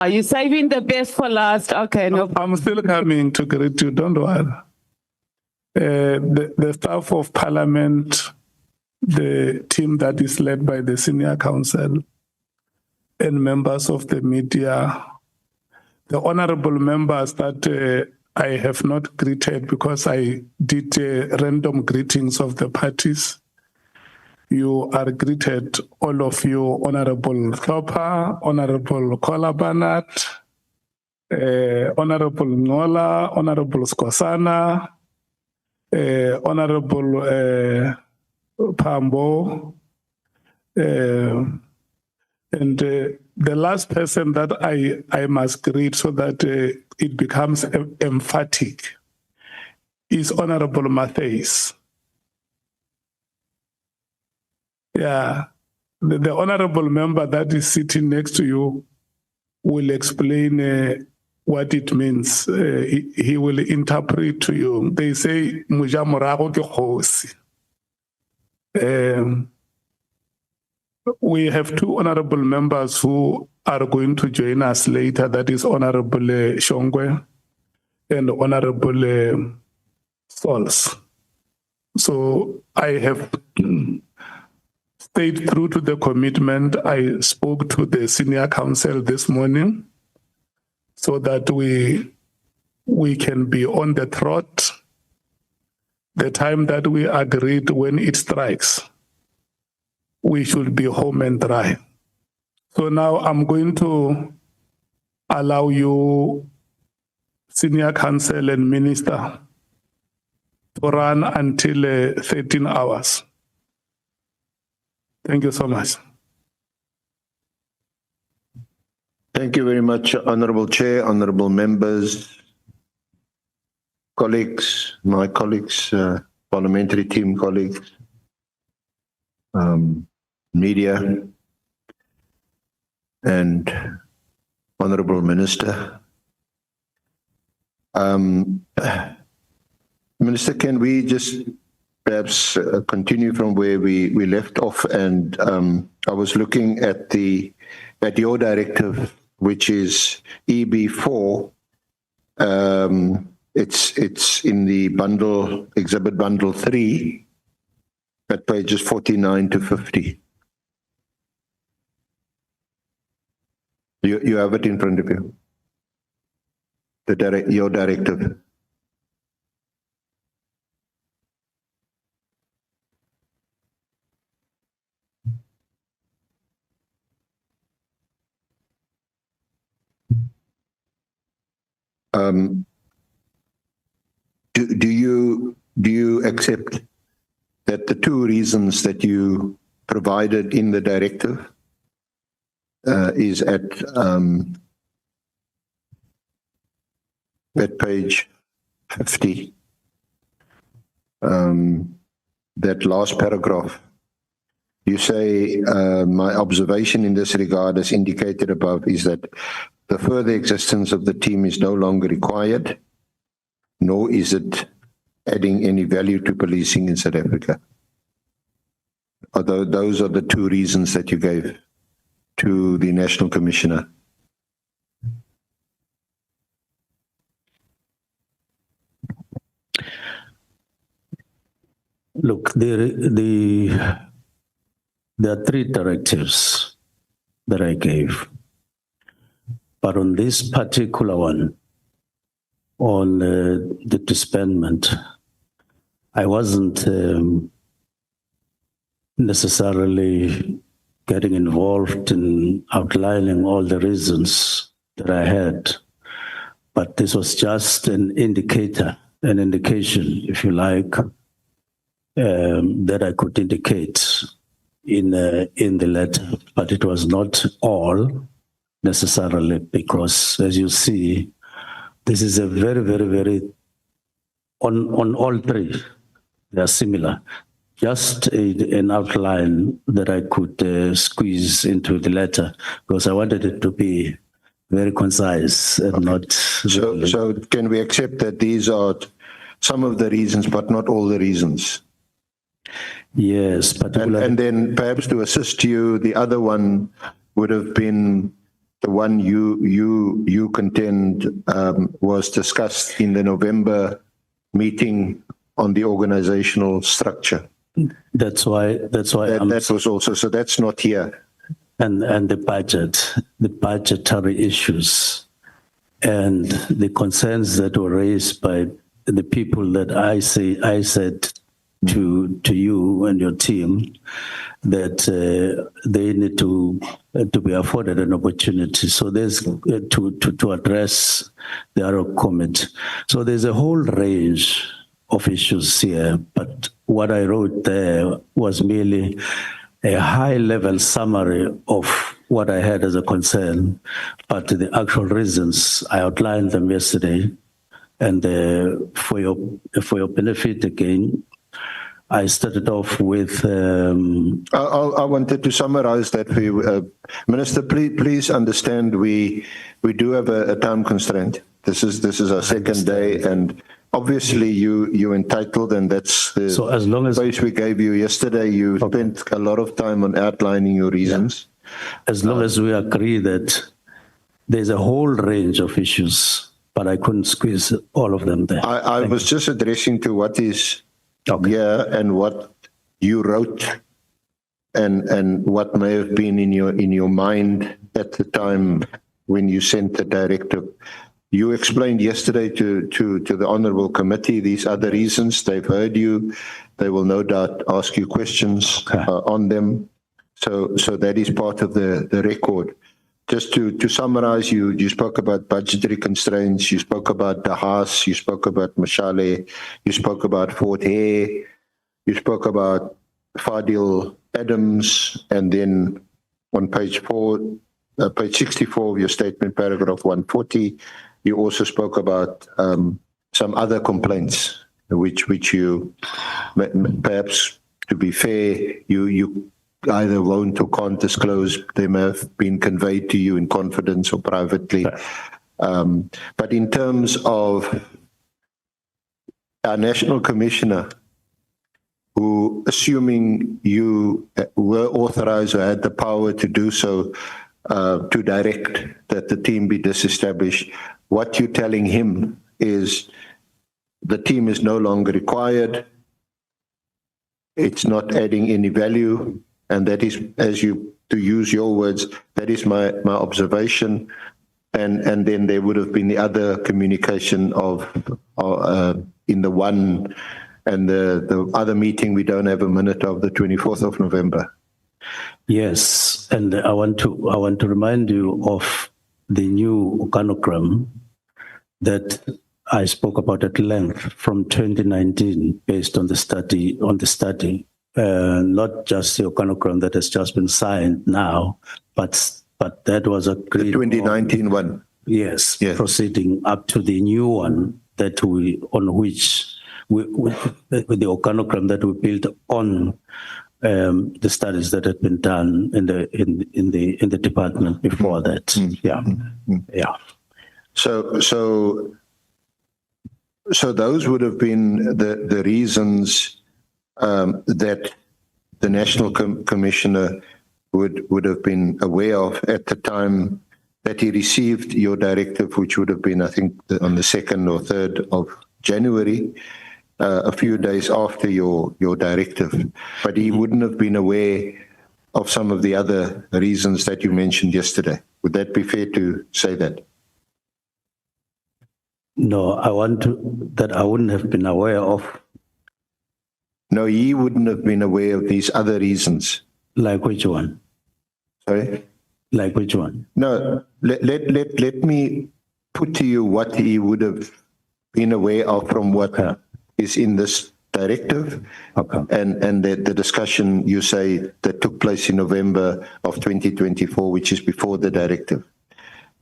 Are you saving the best for last? Okay, no. I'm still coming to greet you, don't worry. The staff of Parliament, the team that is led by the Senior Counsel, and members of the media, the honorable members that I have not greeted because I did random greetings of the parties. You are greeted, all of you, Honorable Thopper, Honorable Kolabanat, Honorable Ngola, Honorable Skosana, Honorable Pambo, and the last person that I must greet so that it becomes emphatic is Honorable Matthews. Yeah, the honorable member that is sitting next to you will explain what it means. He will interpret to you. They say, "Muja morago ke kgosi." We have two honorable members who are going to join us later. That is Honorable Shongwe and Honorable Sols. So I have stayed true to the commitment. I spoke to the Senior Counsel this morning so that we can be on the trot the time that we agreed when it strikes. We should be home and dry. So now I'm going to allow you, Senior Counsel and Minister, to run until 13 hours. Thank you so much. Thank you very much, Honorable Chair, honorable members, colleagues, my colleagues, parliamentary team colleagues, media, and Honorable Minister. Minister, can we just perhaps continue from where we left off? And I was looking at your directive, which is EB4. It's in the bundle, exhibit bundle 3, at pages 49 to 50. You have it in front of you. Your directive. Do you accept that the two reasons that you provided in the directive is at page 50, that last paragraph? You say, my observation in this regard, as indicated above, is that the further existence of the team is no longer required, nor is it adding any value to policing in South Africa. Although those are the two reasons that you gave to the National Commissioner. Look, there are three directives that I gave. But on this particular one, on the disbandment, I wasn't necessarily getting involved in outlining all the reasons that I had. But this was just an indicator, an indication, if you like, that I could indicate in the letter. But it was not all necessarily, because as you see, this is a very, very, very, on all three, they are similar. Just an outline that I could squeeze into the letter, because I wanted it to be very concise and not... So can we accept that these are some of the reasons, but not all the reasons? Yes, particularly... And then perhaps to assist you, the other one would have been the one you contend was discussed in the November meeting on the organizational structure. That's why That was also, so that's not here. and the budgetary issues, and the concerns that were raised by the people that I said to you and your team that they need to be afforded an opportunity. So there's to address the Arab comment. So there's a whole range of issues here, but what I wrote there was merely a high-level summary of what I had as a concern, but the actual reasons, I outlined them yesterday. And for your benefit again, I started off with. I wanted to summarize that for you, Minister. Please understand we do have a time constraint. This is our second day, and obviously you're entitled, and that's the So as long as space we gave you yesterday. You spent a lot of time on outlining your reasons. as long as we agree that there's a whole range of issues, but I couldn't squeeze all of them there. I was just addressing to what is here and what you wrote, and what may have been in your mind at the time when you sent the directive. You explained yesterday to the Honourable Committee these other reasons. They've heard you. They will no doubt ask you questions on them. So that is part of the record. Just to summarize, you spoke about budgetary constraints, you spoke about the Haas, you spoke about Mashale, you spoke about Fort Hare, you spoke about Fadil Adams, and then on page 64 of your statement, paragraph 140, you also spoke about some other complaints, which you, perhaps to be fair, you either won't or can't disclose. They may have been conveyed to you in confidence or privately. But in terms of our National Commissioner, who, assuming you were authorized or had the power to do so, to direct that the team be disestablished, what you're telling him is the team is no longer required, it's not adding any value, and that is, to use your words, that is my observation. And then there would have been the other communication of in the one and the other meeting we don't have a minute of, the 24th of November. Yes, and I want to remind you of the new organogram that I spoke about at length from 2019, based on the study. Not just the organogram that has just been signed now, but that was agreed. The 2019 one. Yes, proceeding up to the new one that the organogram that we built on the studies that had been done in the department before that. Yeah. So those would have been the reasons that the National Commissioner would have been aware of at the time that he received your directive, which would have been, I think, on the 2nd or 3rd of January, a few days after your directive. But he wouldn't have been aware of some of the other reasons that you mentioned yesterday. Would that be fair to say that? No, I wouldn't have been aware of. No, he wouldn't have been aware of these other reasons. Like which one? Sorry? Like which one? No, let me put to you what he would have been aware of from what is in this directive, and the discussion you say that took place in November of 2024, which is before the directive,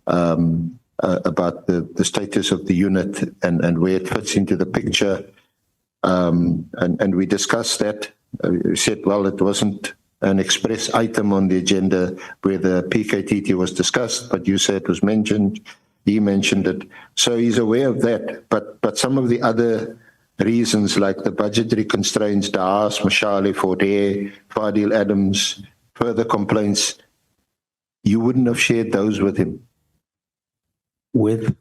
about the status of the unit and where it fits into the picture. And we discussed that. We said, well, it wasn't an express item on the agenda where the PKTT was discussed, but you said it was mentioned. He mentioned it. So he's aware of that. But some of the other reasons, like the budgetary constraints, Daas, Mashale, Fort Hare, Fadil Adams, further complaints, you wouldn't have shared those with him. With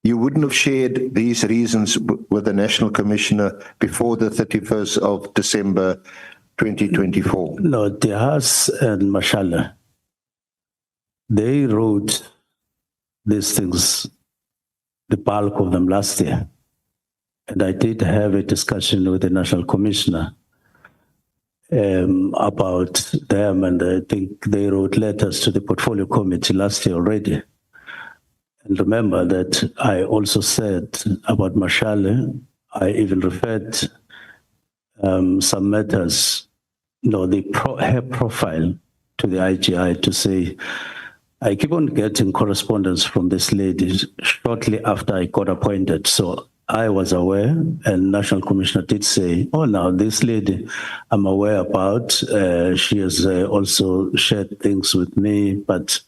You wouldn't have shared these reasons with the National Commissioner before the 31st of December 2024. no, Dehas and Mashala, they wrote these things, the bulk of them last year. And I did have a discussion with the National Commissioner about them, and I think they wrote letters to the Portfolio Committee last year already. And remember that I also said about Mashale, I even referred some matters, her profile to the IGI to say, I keep on getting correspondence from this lady shortly after I got appointed. So I was aware, and National Commissioner did say, oh, now this lady I'm aware about, she has also shared things with me, but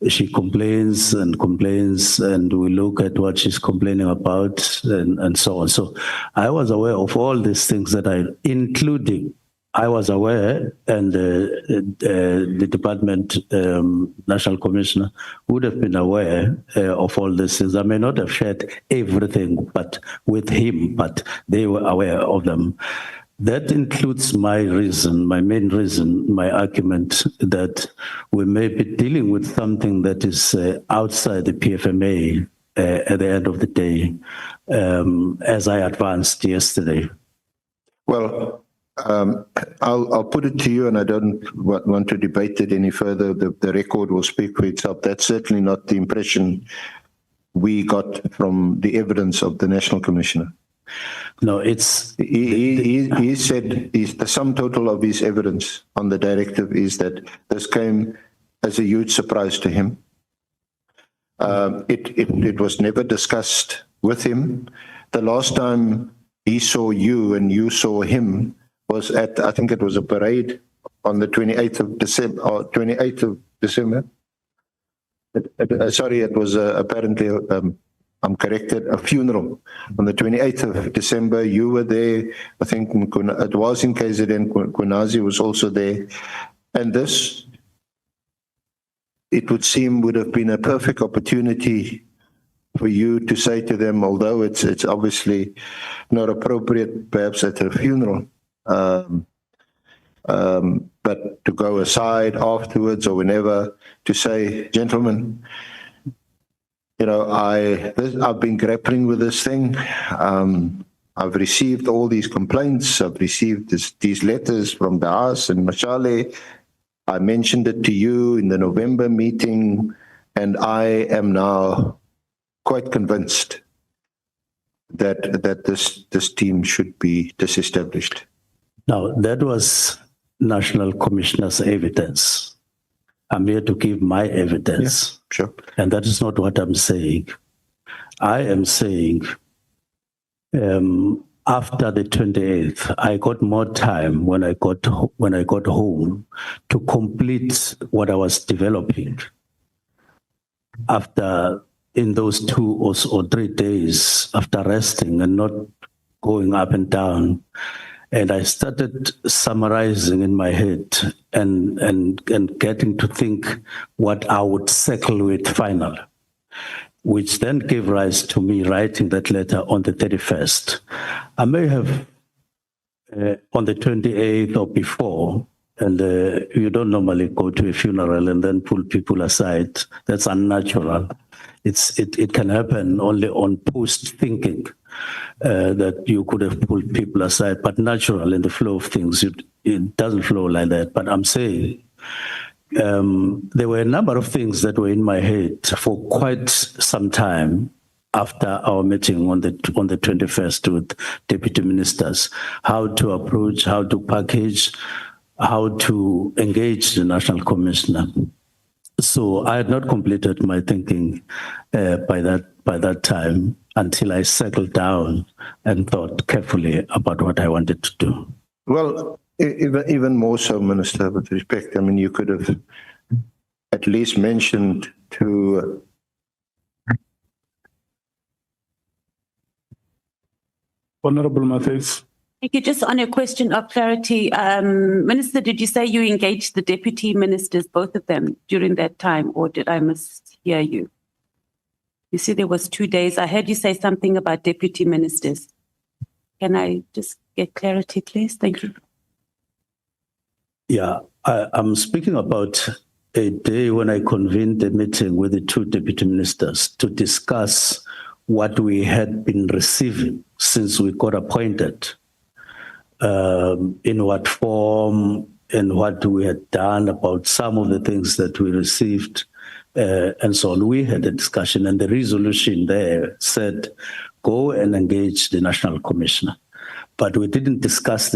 she complains, and we look at what she's complaining about and so on. So I was aware of all these things that I was aware, and the department, National Commissioner, would have been aware of all these things. I may not have shared everything but with him, but they were aware of them. That includes my main reason, my argument that we may be dealing with something that is outside the PFMA at the end of the day, as I advanced yesterday. Well, I'll put it to you, and I don't want to debate it any further. The record will speak for itself. That's certainly not the impression we got from the evidence of the National Commissioner. No, it's... He said the sum total of his evidence on the directive is that this came as a huge surprise to him. It was never discussed with him. The last time he saw you and you saw him was at, I think it was a parade on the 28th of December, or 28th of December. Sorry, it was apparently, I'm corrected, a funeral. On the 28th of December, you were there. I think it was in KZN, Kunazi was also there. And this, it would seem, would have been a perfect opportunity for you to say to them, although it's obviously not appropriate perhaps at a funeral, but to go aside afterwards or whenever to say, gentlemen, I've been grappling with this thing. I've received all these complaints. I've received these letters from Dehas and Mashale. I mentioned it to you in the November meeting, and I am now quite convinced that this team should be disestablished. Now, that was National Commissioner's evidence. I'm here to give my evidence. Yeah, sure. And that is not what I'm saying. I am saying after the 28th, I got more time when I got home to complete what I was developing. In those 2 or 3 days after resting and not going up and down, and I started summarizing in my head and getting to think what I would settle with finally, which then gave rise to me writing that letter on the 31st. I may have on the 28th or before, and you don't normally go to a funeral and then pull people aside. That's unnatural. It can happen only on post-thinking. That you could have pulled people aside, but natural in the flow of things, it doesn't flow like that. But I'm saying there were a number of things that were in my head for quite some time after our meeting on the 21st with deputy ministers, how to approach, how to package, how to engage the National Commissioner. So I had not completed my thinking by that time until I settled down and thought carefully about what I wanted to do. Well, even more so, Minister, with respect, I mean, you could have at least mentioned to Honorable Matthys. Thank you. Just on a question of clarity, Minister, did you say you engaged the deputy ministers, both of them, during that time, or did I mishear you? You said there was 2 days. I heard you say something about deputy ministers. Can I just get clarity, please? Thank you. Yeah, I'm speaking about a day when I convened a meeting with the two deputy ministers to discuss what we had been receiving since we got appointed, in what form and what we had done about some of the things that we received, and so on. We had a discussion, and the resolution there said, go and engage the National Commissioner. But we didn't discuss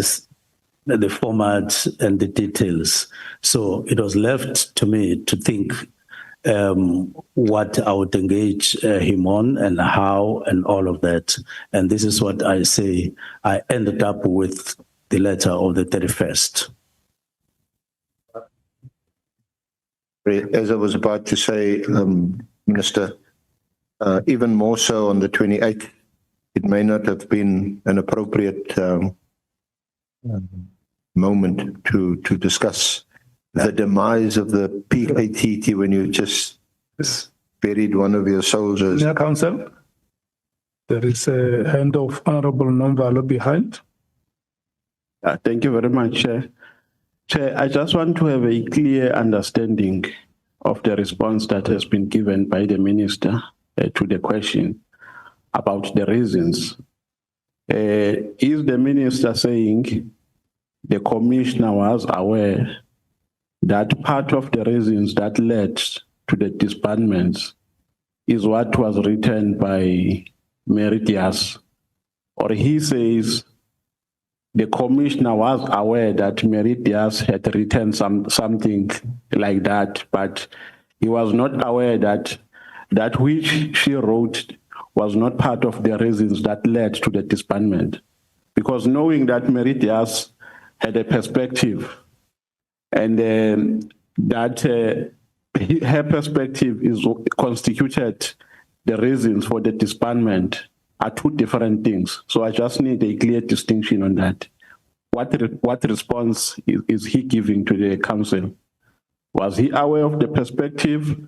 the format and the details. So it was left to me to think what I would engage him on and how and all of that. And this is what I say. I ended up with the letter of the 31st. As I was about to say, Minister, even more so on the 28th, it may not have been an appropriate moment to discuss the demise of the PATT when you just buried one of your soldiers. Senior Counsel, there is a hand of Honorable Nomvalo behind. Thank you very much, Chair. Chair, I just want to have a clear understanding of the response that has been given by the Minister to the question about the reasons. Is the Minister saying the Commissioner was aware that part of the reasons that led to the disbandments is what was written by Mary Diaz? Or he says the Commissioner was aware that Mary Diaz had written something like that, but he was not aware that that which she wrote was not part of the reasons that led to the disbandment. Because knowing that Mary Diaz had a perspective, and that her perspective is constituted the reasons for the disbandment are two different things. So I just need a clear distinction on that. What response is he giving to the council? Was he aware of the perspective,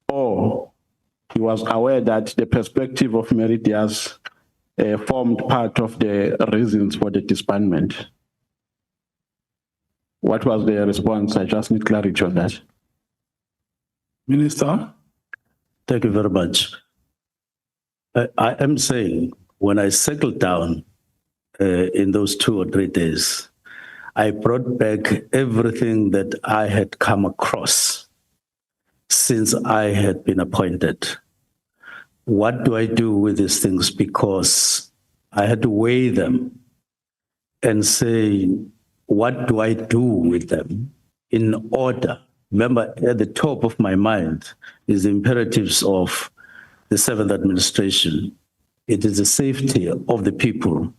or he was aware that the perspective of Mary Diaz formed part of the reasons for the disbandment? What was the response? I just need clarity on that. Minister. Thank you very much. I am saying when I settled down in those 2 or 3 days, I brought back everything that I had come across since I had been appointed. What do I do with these things? Because I had to weigh them and say, what do I do with them in order? Remember, at the top of my mind is the imperatives of the 7th administration. It is the safety of the people.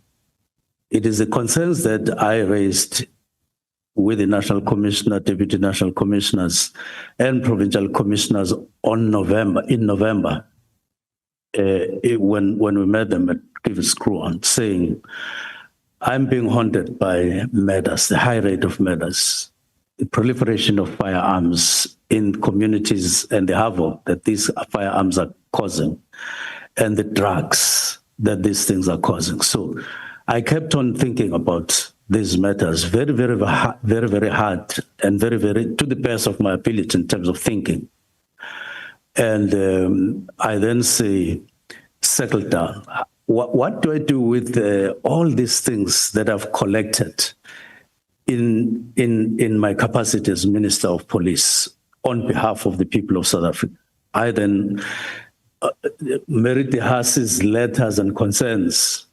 It is the concerns that I raised with the National Commissioner, Deputy National Commissioners, and Provincial Commissioners in November, when we met them at Give a Screw On, saying, I'm being haunted by murders, the high rate of murders, the proliferation of firearms in communities and the havoc that these firearms are causing, and the drugs that these things are causing. So I kept on thinking about these matters very, very hard and very, very to the best of my ability in terms of thinking. And I then say, settle down. What do I do with all these things that I've collected in my capacity as Minister of Police on behalf of the people of South Africa? I then Mary Diaz's letters and concerns,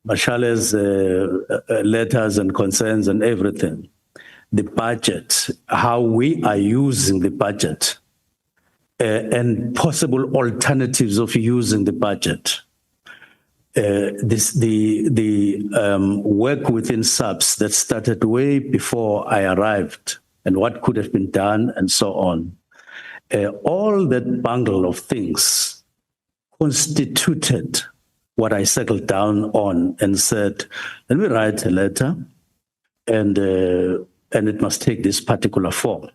Mashale's letters and concerns and everything, the budget, how we are using the budget, and possible alternatives of using the budget. The work within SAPS that started way before I arrived and what could have been done and so on. All that bundle of things constituted what I settled down on and said, let me write a letter, and it must take this particular form.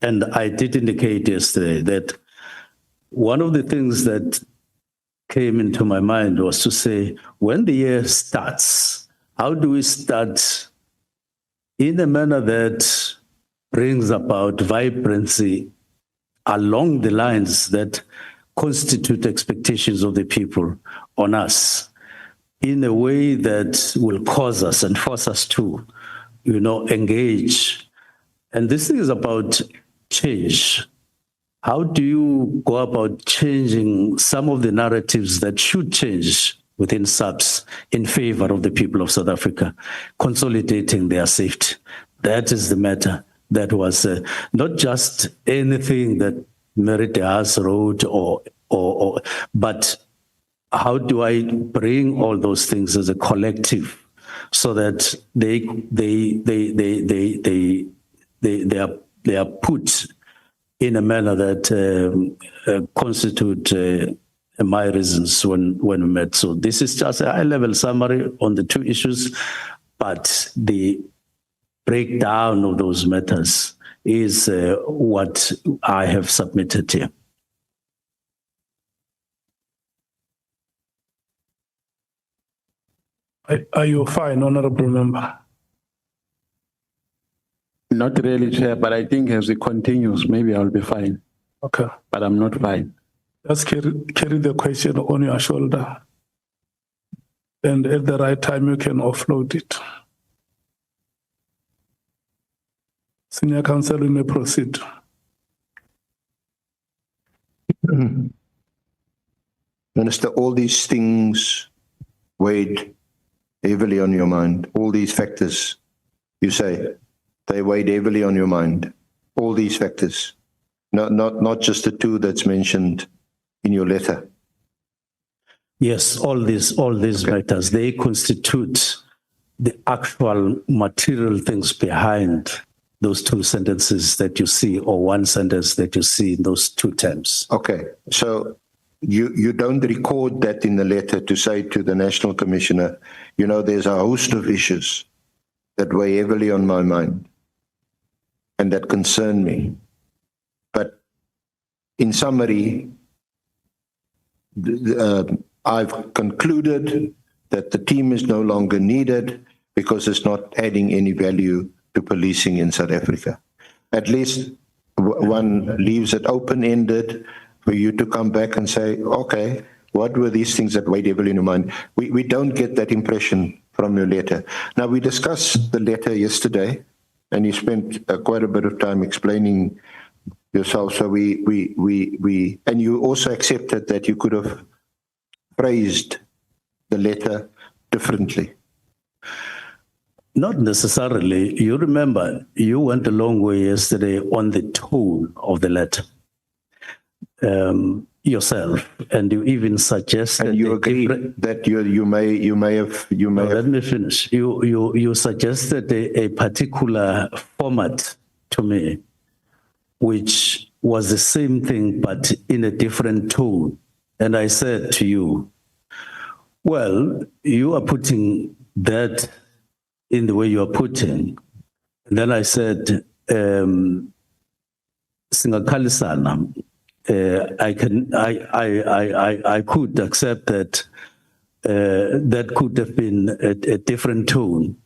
And I did indicate yesterday that one of the things that came into my mind was to say, when the year starts, how do we start in a manner that brings about vibrancy along the lines that constitute expectations of the people on us, in a way that will cause us and force us to, engage. And this thing is about change. How do you go about changing some of the narratives that should change within SAPS in favor of the people of South Africa, consolidating their safety? That is the matter. That was not just anything that Meridas wrote, but how do I bring all those things as a collective so that they are put in a manner that constitute my reasons when we met. So this is just a high-level summary on the two issues, but the breakdown of those matters is what I have submitted here. Are you fine, Honorable Member? Not really, Chair, but I think as it continues, maybe I'll be fine. Okay. But I'm not fine. Just carry the question on your shoulder. And at the right time, you can offload it. Senior Counsel, you may proceed. Minister, all these things weighed heavily on your mind. All these factors, you say, they weighed heavily on your mind. All these factors, not just the two that's mentioned in your letter. Yes, all these matters, they constitute the actual material things behind those two sentences that you see, or one sentence that you see in those two terms. Okay, so you don't record that in the letter to say to the National Commissioner, there's a host of issues that weigh heavily on my mind and that concern me. But in summary, I've concluded that the team is no longer needed because it's not adding any value to policing in South Africa. At least one leaves it open-ended for you to come back and say, okay, what were these things that weighed heavily in your mind? We don't get that impression from your letter. Now, we discussed the letter yesterday, and you spent quite a bit of time explaining yourself. So and you also accepted that you could have phrased the letter differently. Not necessarily. You remember, you went a long way yesterday on the tone of the letter yourself, and you even suggested. And you agree that you may have. Let me finish. You suggested a particular format to me, which was the same thing but in a different tone, and I said to you, well, you are putting that in the way you are putting. And then I said, Singakalisana, I could accept that that could have been a different tone,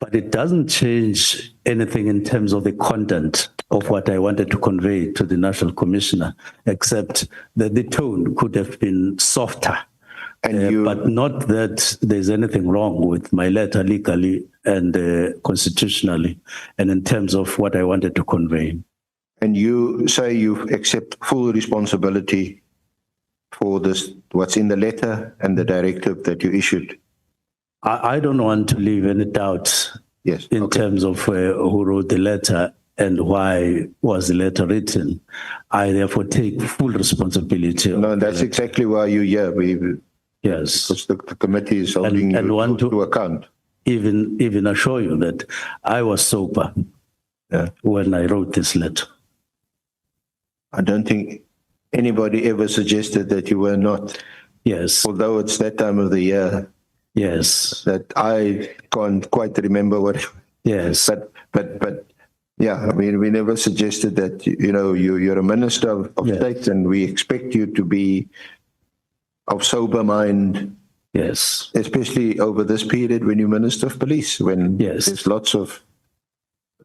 but it doesn't change anything in terms of the content of what I wanted to convey to the National Commissioner, except that the tone could have been softer. But not that there's anything wrong with my letter legally and constitutionally, and in terms of what I wanted to convey. And you say you accept full responsibility for this, what's in the letter and the directive that you issued? I don't want to leave any doubt in terms of who wrote the letter and why was the letter written. I therefore take full responsibility. No, that's exactly why you're here. Yes, because the committee is holding you to account. Even assure you that I was sober when I wrote this letter. I don't think anybody ever suggested that you were not. Yes, although it's that time of the year yes, that I can't quite remember what. yes, But yeah, I mean, we never suggested that, you're a minister of Yeah. state, and we expect you to be of sober mind, yes, especially over this period when you minister of police, when Yes. there's lots of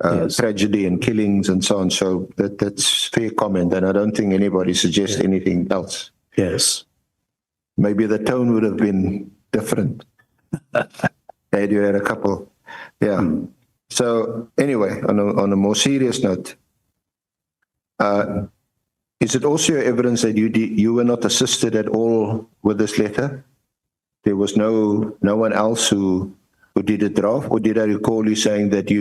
Yes. tragedy and killings and so on. So that's fair comment, and I don't think anybody suggests anything else. yes. Maybe the tone would have been different had you had a couple. Yeah. So anyway, on a more serious note, is it also evidence that you were not assisted at all with this letter? There was no one else who did a draft, or did I recall you saying that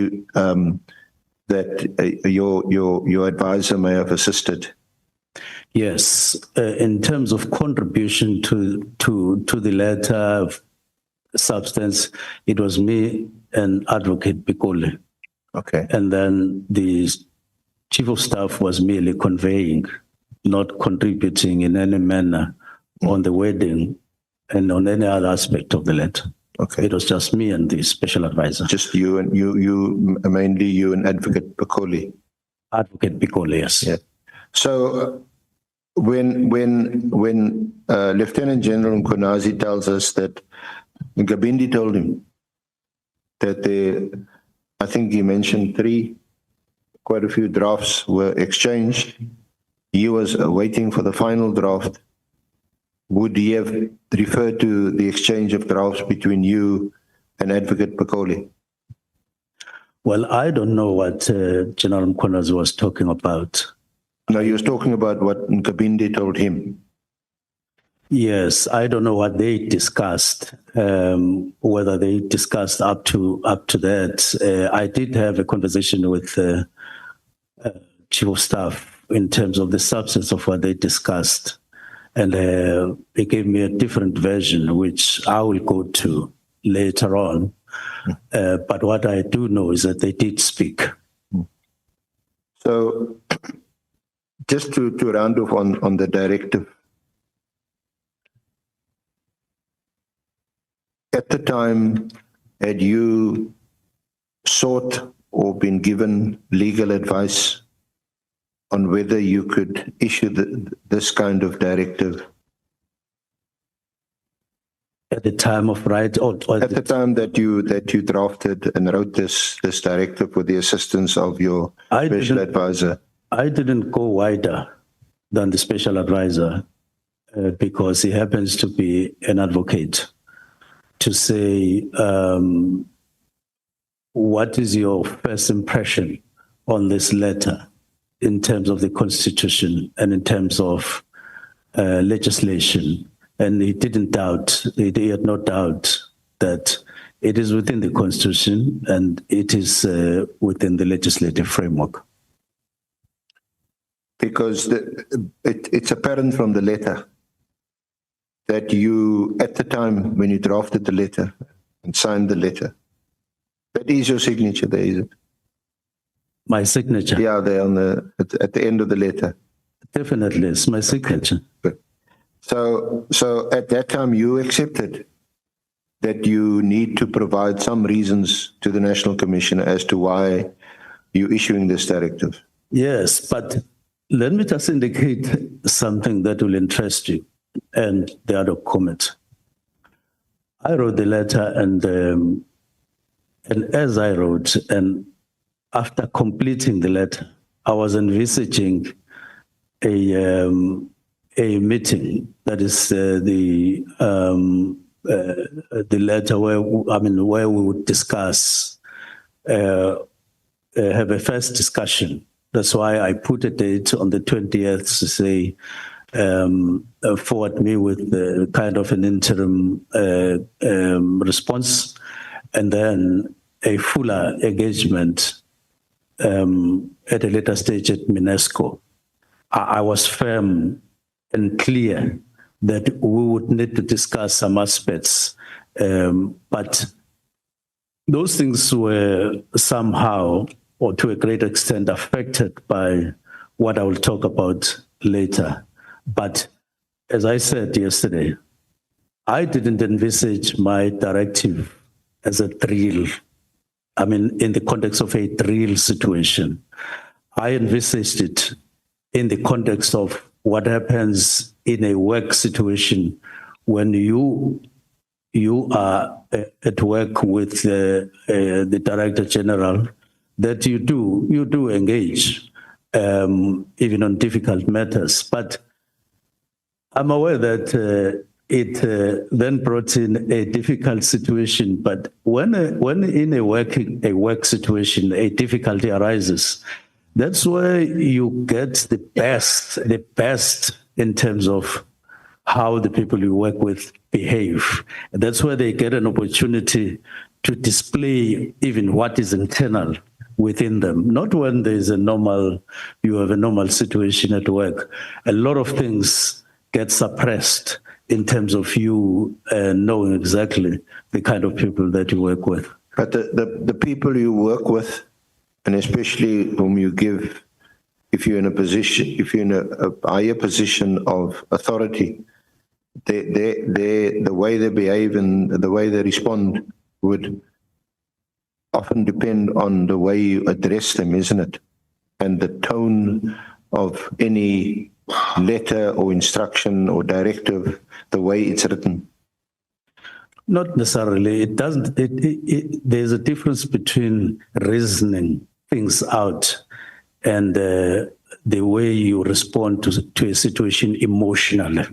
your advisor may have assisted? Yes, in terms of contribution to the letter substance, it was me and Advocate Bikole. Okay. And then the chief of staff was merely conveying, not contributing in any manner on the wording and on any other aspect of the letter. Okay. It was just me and the special advisor. Just you mainly you and Advocate Bikole. Advocate Bikole, yes. Yeah. So when Lieutenant General Mchunu tells us that Gabindi told him that I think he mentioned quite a few drafts were exchanged. He was waiting for the final draft. Would he have referred to the exchange of drafts between you and Advocate Bikole? Well, I don't know what General Mchunu was talking about. No, he was talking about what Nkabinde told him. Yes, I don't know what they discussed, whether they discussed up to that. I did have a conversation with Chief of Staff in terms of the substance of what they discussed. And they gave me a different version, which I will go to later on. But what I do know is that they did speak. So just to round off on the directive, at the time, had you sought or been given legal advice on whether you could issue this kind of directive? At the time of right, or At the time that you drafted and wrote this directive with the assistance of your special advisor? I didn't go wider than the special advisor because he happens to be an advocate, to say, what is your first impression on this letter in terms of the Constitution and in terms of legislation? And he didn't doubt, he had no doubt that it is within the Constitution and it is within the legislative framework. Because it's apparent from the letter that you, at the time when you drafted the letter and signed the letter, that is your signature there, is it? My signature? Yeah, there at the end of the letter. Definitely, it's my signature. So at that time you accepted that you need to provide some reasons to the National Commissioner as to why you're issuing this directive. Yes, but let me just indicate something that will interest you and the other comment. I wrote the letter and as I wrote, and after completing the letter, I was envisaging a meeting, that is the letter where we would discuss, have a first discussion. That's why I put a date on the 20th to say, forward me with kind of an interim response, and then a fuller engagement at a later stage at UNESCO. I was firm and clear that we would need to discuss some aspects, but those things were somehow, or to a great extent, affected by what I will talk about later. But as I said yesterday, I didn't envisage my directive as a drill. I mean, in the context of a drill situation. I envisaged it in the context of what happens in a work situation when you are at work with the Director General, that you do engage even on difficult matters. But I'm aware that it then brought in a difficult situation. But when in a work situation, a difficulty arises, that's where you get the best in terms of how the people you work with behave. And that's where they get an opportunity to display even what is internal within them. Not when you have a normal situation at work. A lot of things get suppressed in terms of you knowing exactly the kind of people that you work with. But the people you work with, and especially whom you give, if you're in a higher position of authority, the way they behave and the way they respond would often depend on the way you address them, isn't it? And the tone of any letter or instruction or directive, the way it's written. Not necessarily. It doesn't. There's a difference between reasoning things out and the way you respond to a situation emotionally.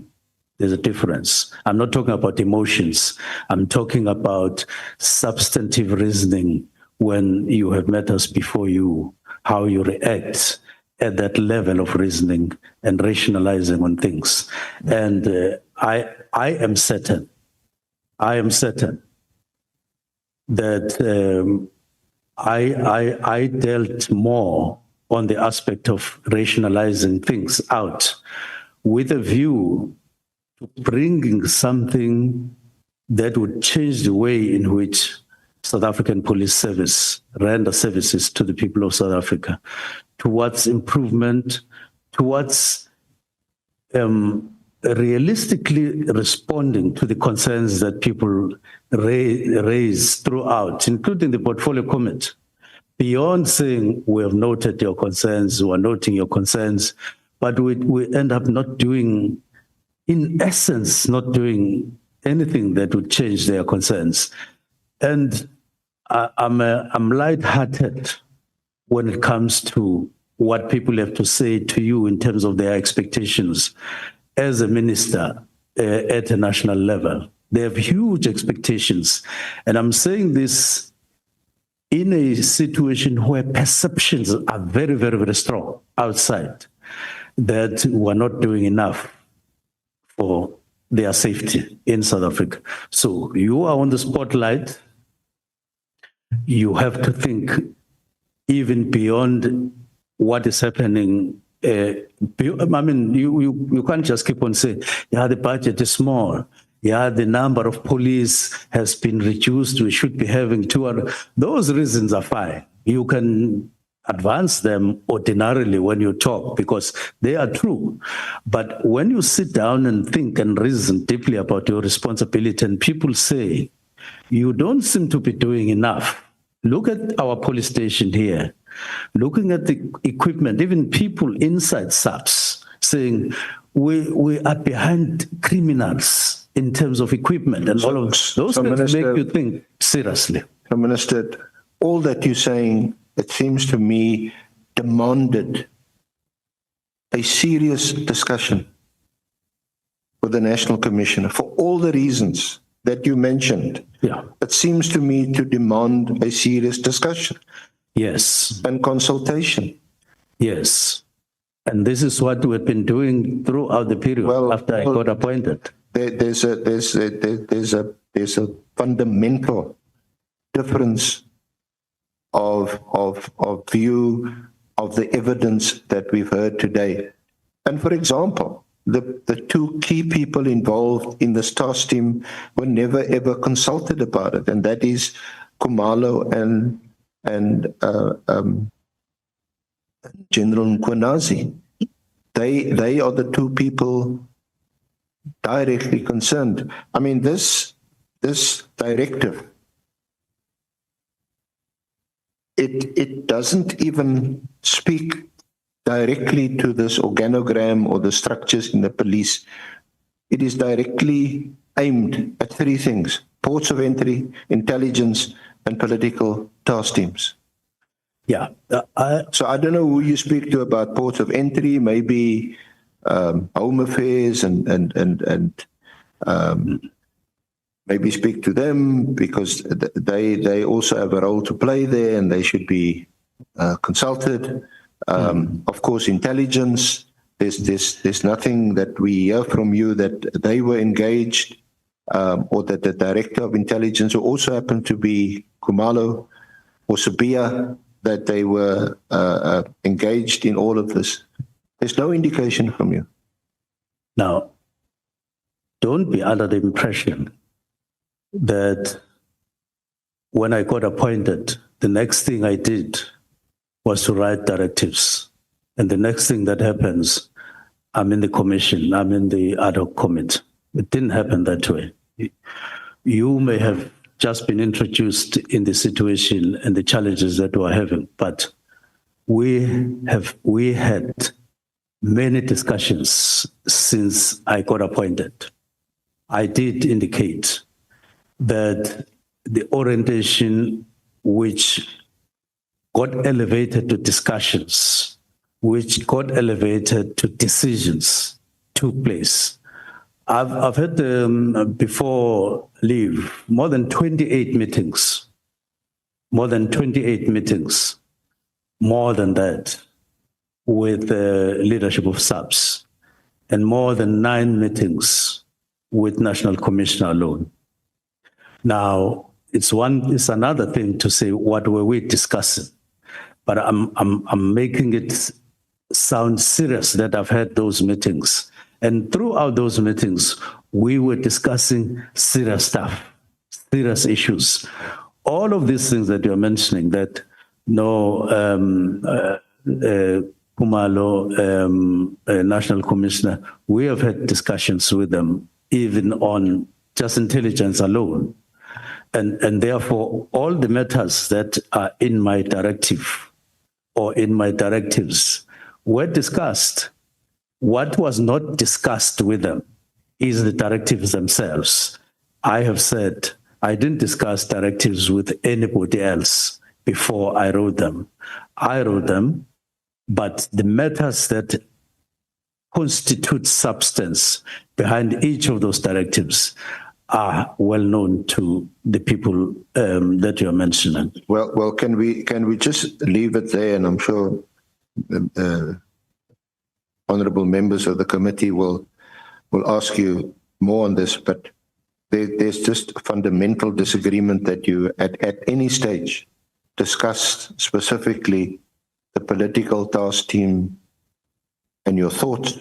There's a difference. I'm not talking about emotions. I'm talking about substantive reasoning when you have matters before you, how you react at that level of reasoning and rationalizing on things. And I am certain that I dealt more on the aspect of rationalizing things out with a view to bringing something that would change the way in which South African Police Service render services to the people of South Africa, towards improvement, towards realistically responding to the concerns that people raise throughout, including the portfolio comment. Beyond saying we have noted your concerns, we are noting your concerns, but we end up not doing, in essence, not doing anything that would change their concerns. And I'm lighthearted when it comes to what people have to say to you in terms of their expectations as a minister at a national level. They have huge expectations. And I'm saying this in a situation where perceptions are very, very, very strong outside that we're not doing enough for their safety in South Africa. So you are on the spotlight. You have to think even beyond what is happening. I mean, you can't just keep on saying, yeah, the budget is small. Yeah, the number of police has been reduced. We should be having 200. Those reasons are fine. You can advance them ordinarily when you talk because they are true. But when you sit down and think and reason deeply about your responsibility and people say, you don't seem to be doing enough. Look at our police station here. Looking at the equipment, even people inside SAPS saying, we are behind criminals in terms of equipment and all of those things make you think seriously. Minister, all that you're saying, it seems to me, demanded a serious discussion with the National Commissioner for all the reasons that you mentioned. Yeah. It seems to me to demand a serious discussion. Yes. And consultation. Yes. And this is what we've been doing throughout the period after I got appointed. There's a fundamental difference of view of the evidence that we've heard today. And for example, the two key people involved in this task team were never ever consulted about it, and that is Khumalo and General Mchunu. They are the two people directly concerned. I mean, this directive, it doesn't even speak directly to this organogram or the structures in the police. It is directly aimed at three things: ports of entry, intelligence, and political task teams. Yeah, So I don't know who you speak to about ports of entry, maybe home affairs and maybe speak to them, because they also have a role to play there and they should be consulted. Of course, intelligence, there's nothing that we hear from you that they were engaged, or that the director of intelligence, who also happened to be Kumalo or Sabia, that they were engaged in all of this. There's no indication from you. now, don't be under the impression that when I got appointed, the next thing I did was to write directives. And the next thing that happens, I'm in the commission, I'm in the ad hoc committee. It didn't happen that way. You may have just been introduced in the situation and the challenges that we're having, but we had many discussions since I got appointed. I did indicate that the orientation which got elevated to discussions, which got elevated to decisions, took place. I've had before leave more than 28 meetings, more than that with the leadership of SAPS, and more than 9 meetings with National Commissioner alone. Now, it's another thing to say, what were we discussing? But I'm making it sound serious that I've had those meetings. And throughout those meetings, we were discussing serious stuff, serious issues. All of these things that you're mentioning, that Kumalo, National Commissioner, we have had discussions with them, even on just intelligence alone. And therefore, all the matters that are in my directive or in my directives were discussed. What was not discussed with them is the directives themselves. I have said I didn't discuss directives with anybody else before I wrote them. I wrote them, but the matters that constitute substance behind each of those directives are well known to the people that you're mentioning. Well, can we just leave it there? And I'm sure honourable members of the committee will ask you more on this, but there's just a fundamental disagreement that you at any stage discussed specifically the political task team and your thoughts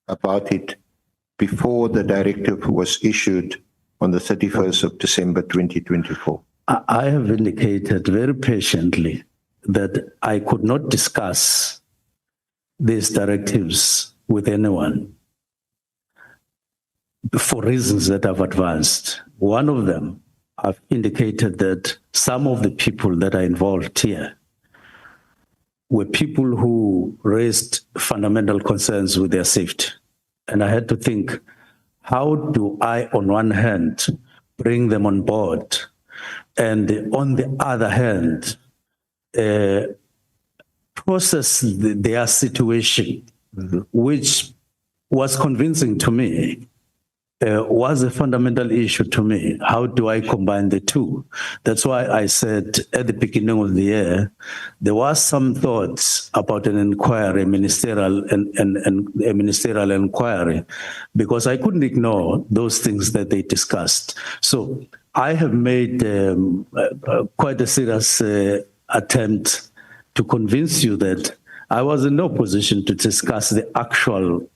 about it before the directive was issued on the 31st of December 2024. I have indicated very patiently that I could not discuss these directives with anyone for reasons that I've advanced. One of them, I've indicated that some of the people that are involved here were people who raised fundamental concerns with their safety. And I had to think, how do I, on one hand, bring them on board, and on the other hand, process their situation, which was convincing to me, was a fundamental issue to me. How do I combine the two? That's why I said at the beginning of the year, there was some thoughts about an inquiry, ministerial inquiry, because I couldn't ignore those things that they discussed. So I have made quite a serious attempt to convince you that I was in no position to discuss the actual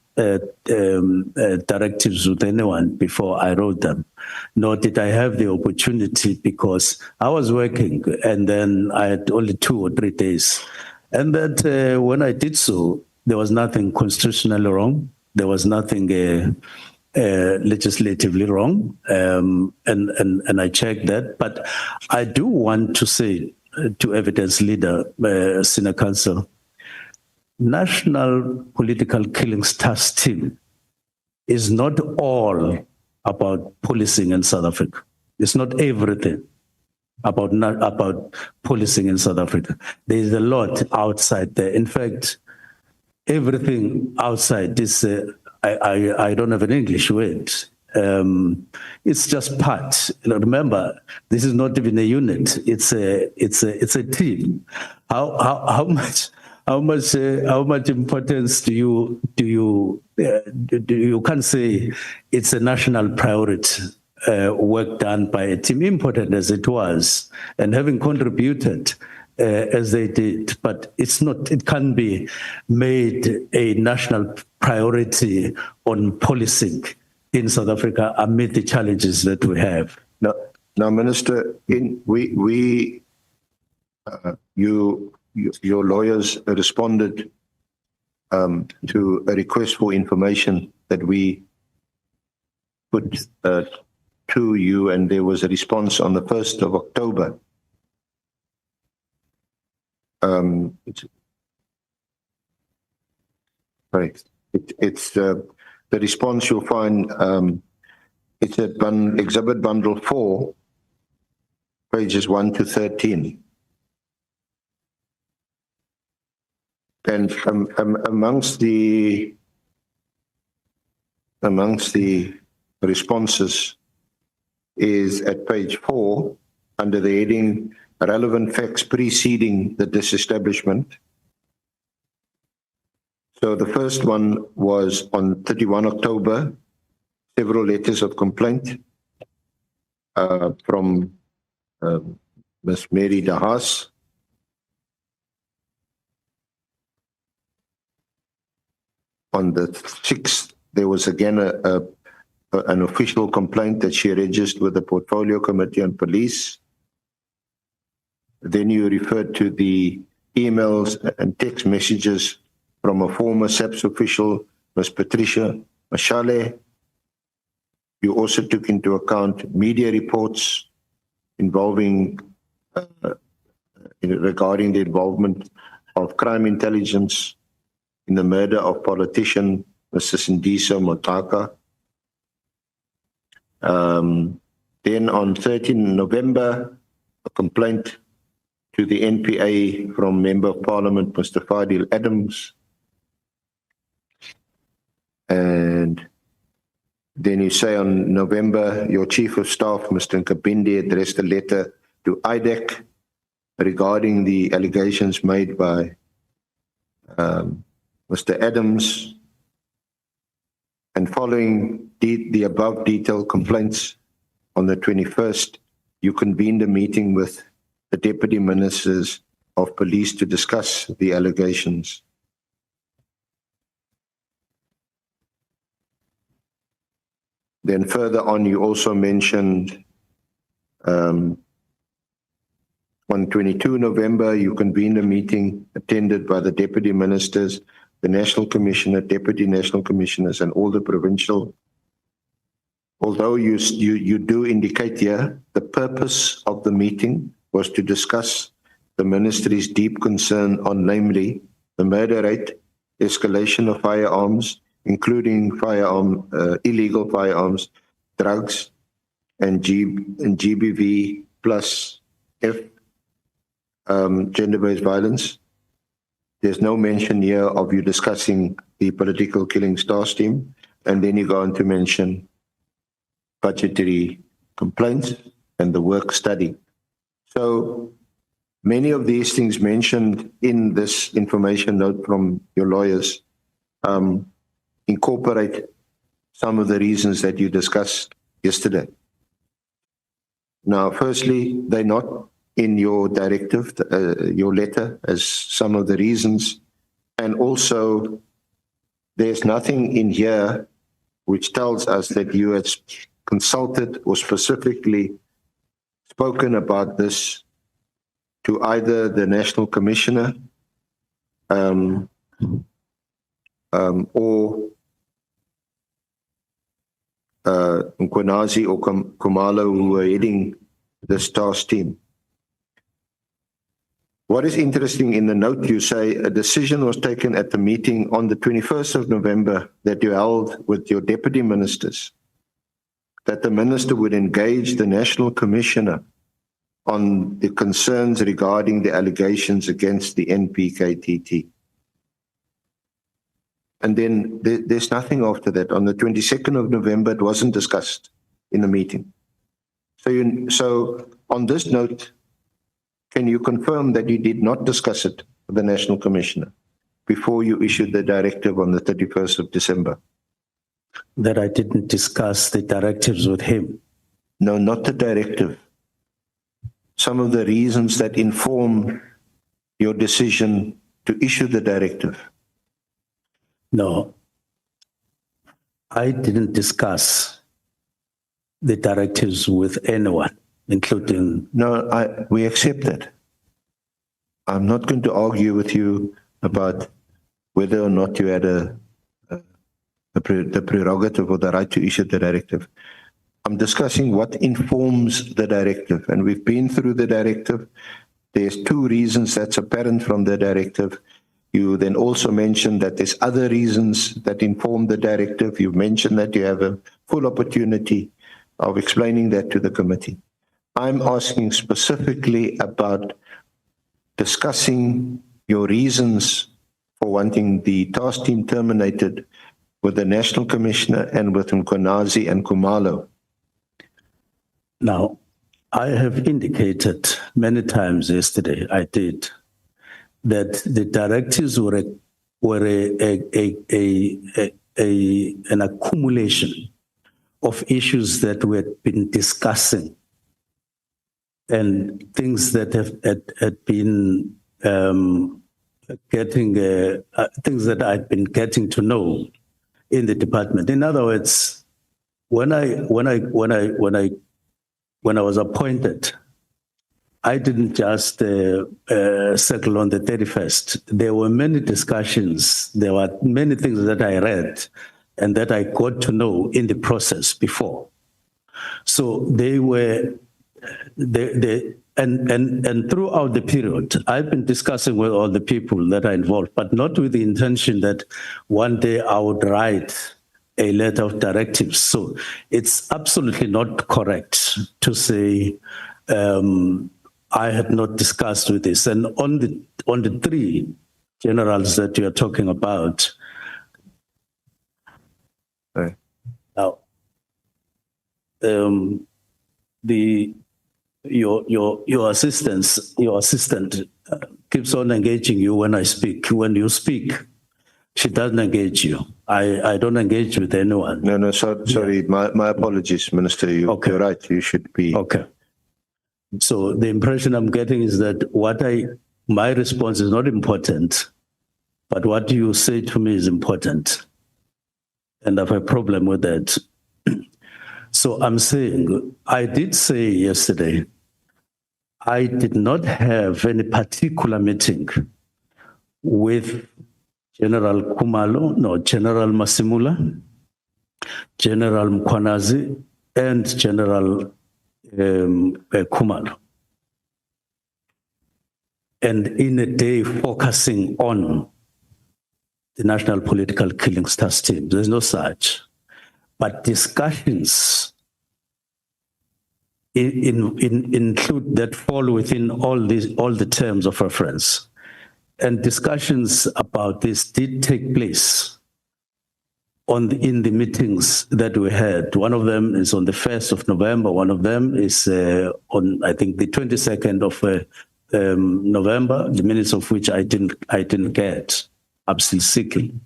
directives with anyone before I wrote them, nor did I have the opportunity because I was working and then I had only 2 or 3 days. And that when I did so, there was nothing constitutionally wrong. There was nothing legislatively wrong, and I checked that. But I do want to say to evidence leader, Senior Counsel, National Political Killings Task Team is not all about policing in South Africa. It's not everything about policing in South Africa. There is a lot outside there. In fact, everything outside is, I don't have an English word. It's just part. Remember, this is not even a unit. It's a team. How much importance do you can't say it's a national priority? Work done by a team, important as it was, and having contributed as they did, but it can't be made a national priority on policing in South Africa amid the challenges that we have. Now, Minister, your lawyers responded to a request for information that we put to you, and there was a response on the 1st of October. It's the response you'll find. It's at Exhibit Bundle 4, pages 1 to 13. And amongst the responses is at page 4 under the heading Relevant Facts Preceding the Disestablishment. So the first one was on 31 October, several letters of complaint from Ms. Mary de Haas. On the 6th, there was again an official complaint that she registered with the Portfolio Committee on Police. Then you referred to the emails and text messages from a former SAPS official, Ms. Patricia Mashale. You also took into account media reports involving, regarding the involvement of crime intelligence in the murder of politician Mrs. Ndisa Motaka. Then on 13 November, a complaint to the NPA from Member of Parliament, Mr. Fadil Adams. And then you say on November, your Chief of Staff, Mr. Nkabindi, addressed a letter to IDEC regarding the allegations made by Mr. Adams. And following the above detailed complaints, on the 21st, you convened a meeting with the Deputy Ministers of Police to discuss the allegations. Then further on, you also mentioned on 22 November, you convened a meeting attended by the Deputy Ministers, the National Commissioner, Deputy National Commissioners, and all the provincial. Although you do indicate here, the purpose of the meeting was to discuss the Ministry's deep concern on, namely, the murder rate, escalation of firearms, including illegal firearms, drugs, and GBV plus F, gender-based violence. There's no mention here of you discussing the political killing task team, and then you go on to mention budgetary complaints and the work study. So many of these things mentioned in this information note from your lawyers incorporate some of the reasons that you discussed yesterday. Now, firstly, they're not in your directive, your letter, as some of the reasons. And also, there's nothing in here which tells us that you had consulted or specifically spoken about this to either the National Commissioner or Mkhonazi or Khumalo who were heading this task team. What is interesting in the note, you say a decision was taken at the meeting on the 21st of November that you held with your deputy ministers, that the minister would engage the National Commissioner on the concerns regarding the allegations against the NPKTT. And then there's nothing after that. On the 22nd of November, it wasn't discussed in the meeting. So on this note, can you confirm that you did not discuss it with the National Commissioner before you issued the directive on the 31st of December? That I didn't discuss the directives with him. No, not the directive. Some of the reasons that inform your decision to issue the directive. No, I didn't discuss the directives with anyone, including... No, we accept that. I'm not going to argue with you about whether or not you had the prerogative or the right to issue the directive. I'm discussing what informs the directive, and we've been through the directive. There's two reasons that's apparent from the directive. You then also mentioned that there's other reasons that inform the directive. You mentioned that you have a full opportunity of explaining that to the committee. I'm asking specifically about discussing your reasons for wanting the task team terminated with the National Commissioner and with Mkhonazi and Khumalo. Now, I have indicated many times yesterday, I did, that the directives were an accumulation of issues that we had been discussing and things that had been things that I'd been getting to know in the department. In other words, when I was appointed, I didn't just settle on the 31st. There were many discussions. There were many things that I read and that I got to know in the process before. So they were, and throughout the period, I've been discussing with all the people that are involved, but not with the intention that one day I would write a letter of directives. So it's absolutely not correct to say, I had not discussed with this. And on the three generals that you are talking about, right. Now, your assistant keeps on engaging you when I speak. When you speak, she doesn't engage you. I don't engage with anyone. No, sorry. My apologies, Minister. You're right. You should be. Okay. So the impression I'm getting is that my response is not important, but what you say to me is important. And I have a problem with that. So I'm saying, I did say yesterday, I did not have any particular meeting with General Khumalo, General Masimula, General Mkhonazi, and General Khumalo. And in a day focusing on the National Political Killings Task Team, there's no such. But discussions include that fall within all the terms of reference. And discussions about this did take place in the meetings that we had. One of them is on the 1st of November. One of them is on, I think, the 22nd of November, the minutes of which I didn't get. I'm still seeking.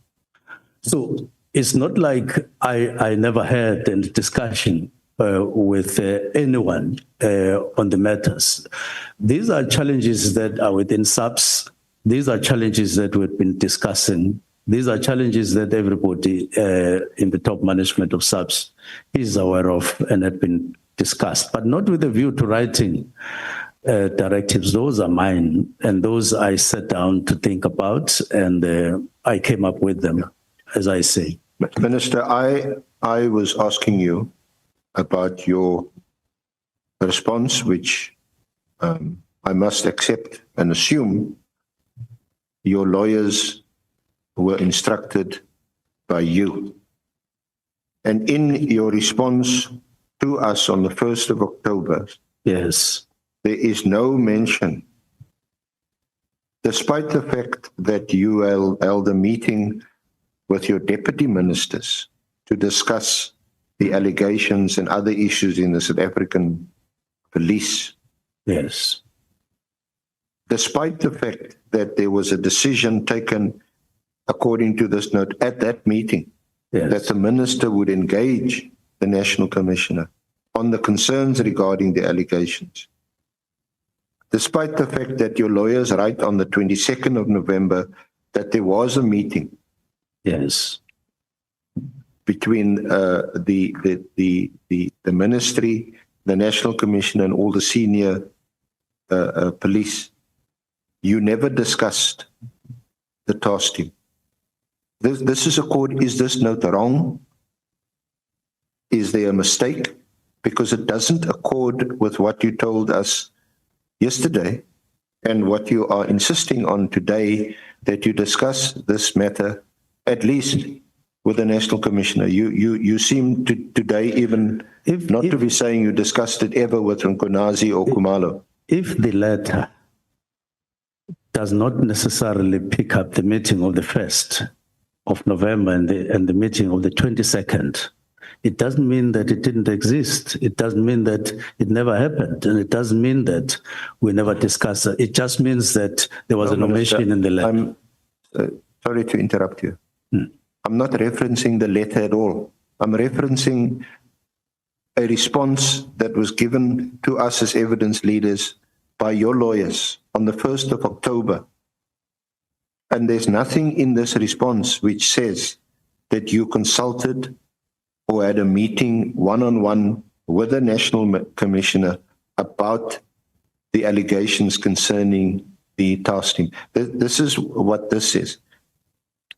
So it's not like I never had any discussion with anyone on the matters. These are challenges that are within SAPS. These are challenges that we've been discussing. These are challenges that everybody in the top management of SAPS is aware of and had been discussed, but not with a view to writing directives. Those are mine, and those I sat down to think about, and I came up with them, as I say. Minister, I was asking you about your response, which I must accept and assume your lawyers were instructed by you. And in your response to us on the 1st of October, Yes. there is no mention, despite the fact that you held a meeting with your deputy ministers to discuss the allegations and other issues in the South African police. Yes. Despite the fact that there was a decision taken, according to this note, at that meeting, that Yes. the minister would engage the National Commissioner on the concerns regarding the allegations. Despite the fact that your lawyers write on the 22nd of November that there was a meeting Yes. between the ministry, the National Commissioner, and all the senior police, you never discussed the task team. This is is this note wrong? Is there a mistake? Because it doesn't accord with what you told us yesterday and what you are insisting on today, that you discuss this matter at least with the National Commissioner. You seem to today even not to be saying you discussed it ever with Nkonazi or Kumalo. If the letter does not necessarily pick up the meeting of the 1st of November and the meeting of the 22nd, it doesn't mean that it didn't exist. It doesn't mean that it never happened. And it doesn't mean that we never discussed it. It just means that there was an omission in the letter. I'm sorry to interrupt you. I'm not referencing the letter at all. I'm referencing a response that was given to us as evidence leaders by your lawyers on the 1st of October. And there's nothing in this response which says that you consulted or had a meeting one-on-one with the National Commissioner about the allegations concerning the task team. This is what this is.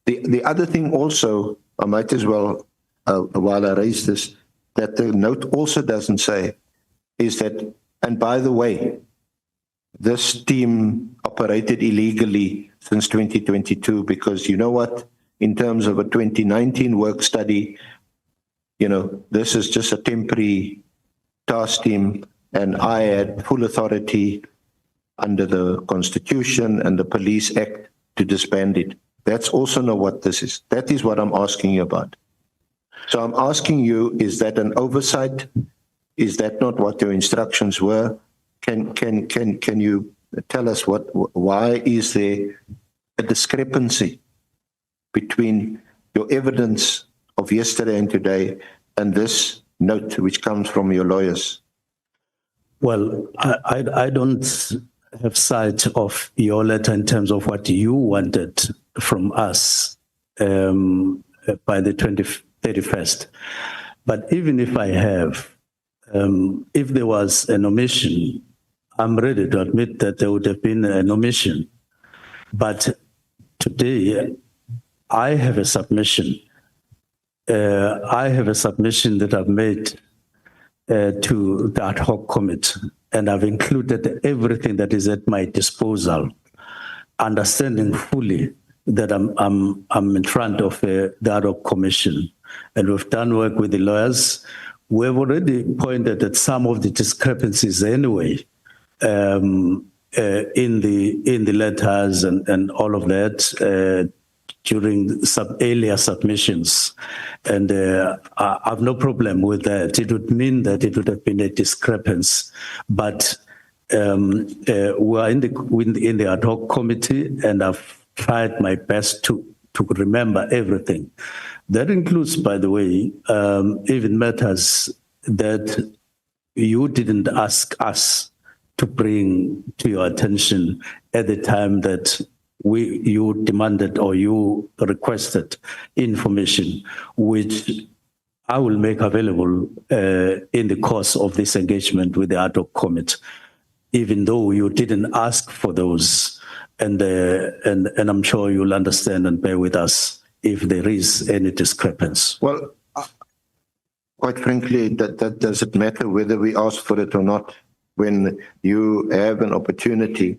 The other thing also, I might as well, while I raise this, that the note also doesn't say, is that, and by the way, this team operated illegally since 2022, because you know what, in terms of a 2019 work study, this is just a temporary task team, and I had full authority under the Constitution and the Police Act to disband it. That's also not what this is. That is what I'm asking you about. So I'm asking you, is that an oversight? Is that not what your instructions were? Can you tell us why is there a discrepancy between your evidence of yesterday and today and this note which comes from your lawyers? Well, I don't have sight of your letter in terms of what you wanted from us by the 31st. But even if I have, if there was an omission, I'm ready to admit that there would have been an omission. But today, I have a submission. That I've made to the ad hoc committee, and I've included everything that is at my disposal, understanding fully that I'm in front of the ad hoc commission, and we've done work with the lawyers. We've already pointed at some of the discrepancies anyway in the letters and all of that during some earlier submissions, and I have no problem with that. It would mean that it would have been a discrepancy, but we're in the ad hoc committee, and I've tried my best to remember everything. That includes, by the way, even matters that you didn't ask us to bring to your attention at the time that you demanded or you requested information, which I will make available in the course of this engagement with the ad hoc committee, even though you didn't ask for those. And I'm sure you'll understand and bear with us if there is any discrepancy. Well, quite frankly, that doesn't matter whether we ask for it or not. When you have an opportunity,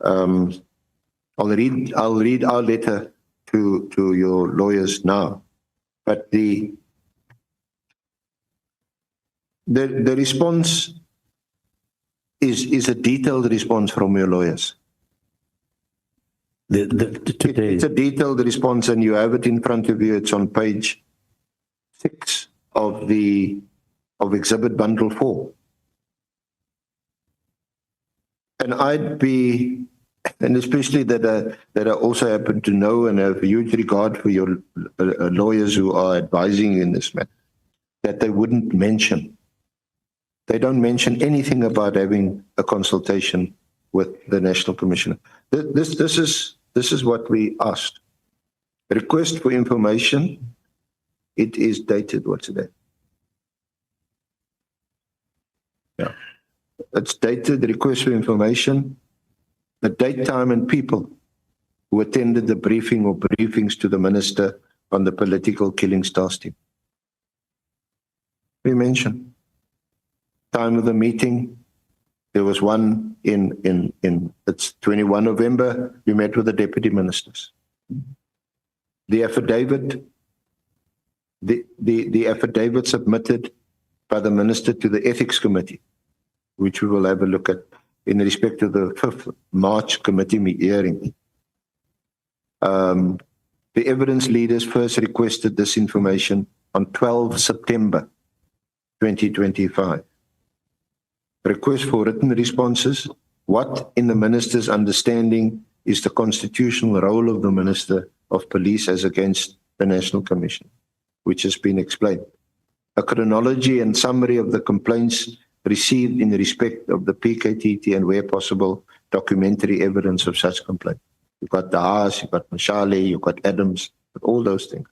I'll read our letter to your lawyers now, but the response is a detailed response from your lawyers. Today, It's a detailed response, and you have it in front of you. It's on page 6 of Exhibit Bundle 4. And and especially that I also happen to know and have huge regard for your lawyers who are advising you in this matter, that they wouldn't mention. They don't mention anything about having a consultation with the National Commissioner. This is what we asked. Request for information. It is dated, what's the date? Yeah. It's dated, request for information, the date, time, and people who attended the briefing or briefings to the minister on the political killings task team. We mentioned time of the meeting. There was one it's 21 November, we met with the deputy ministers. The affidavit, the affidavit submitted by the minister to the ethics committee, which we will have a look at in respect to the 5th March committee hearing. The evidence leaders first requested this information on 12 September 2025. Request for written responses. What, in the minister's understanding, is the constitutional role of the Minister of Police as against the National Commission, which has been explained. A chronology and summary of the complaints received in respect of the PKTT and, where possible, documentary evidence of such complaint. You've got the Haas, you've got Mashale, you've got Adams, all those things.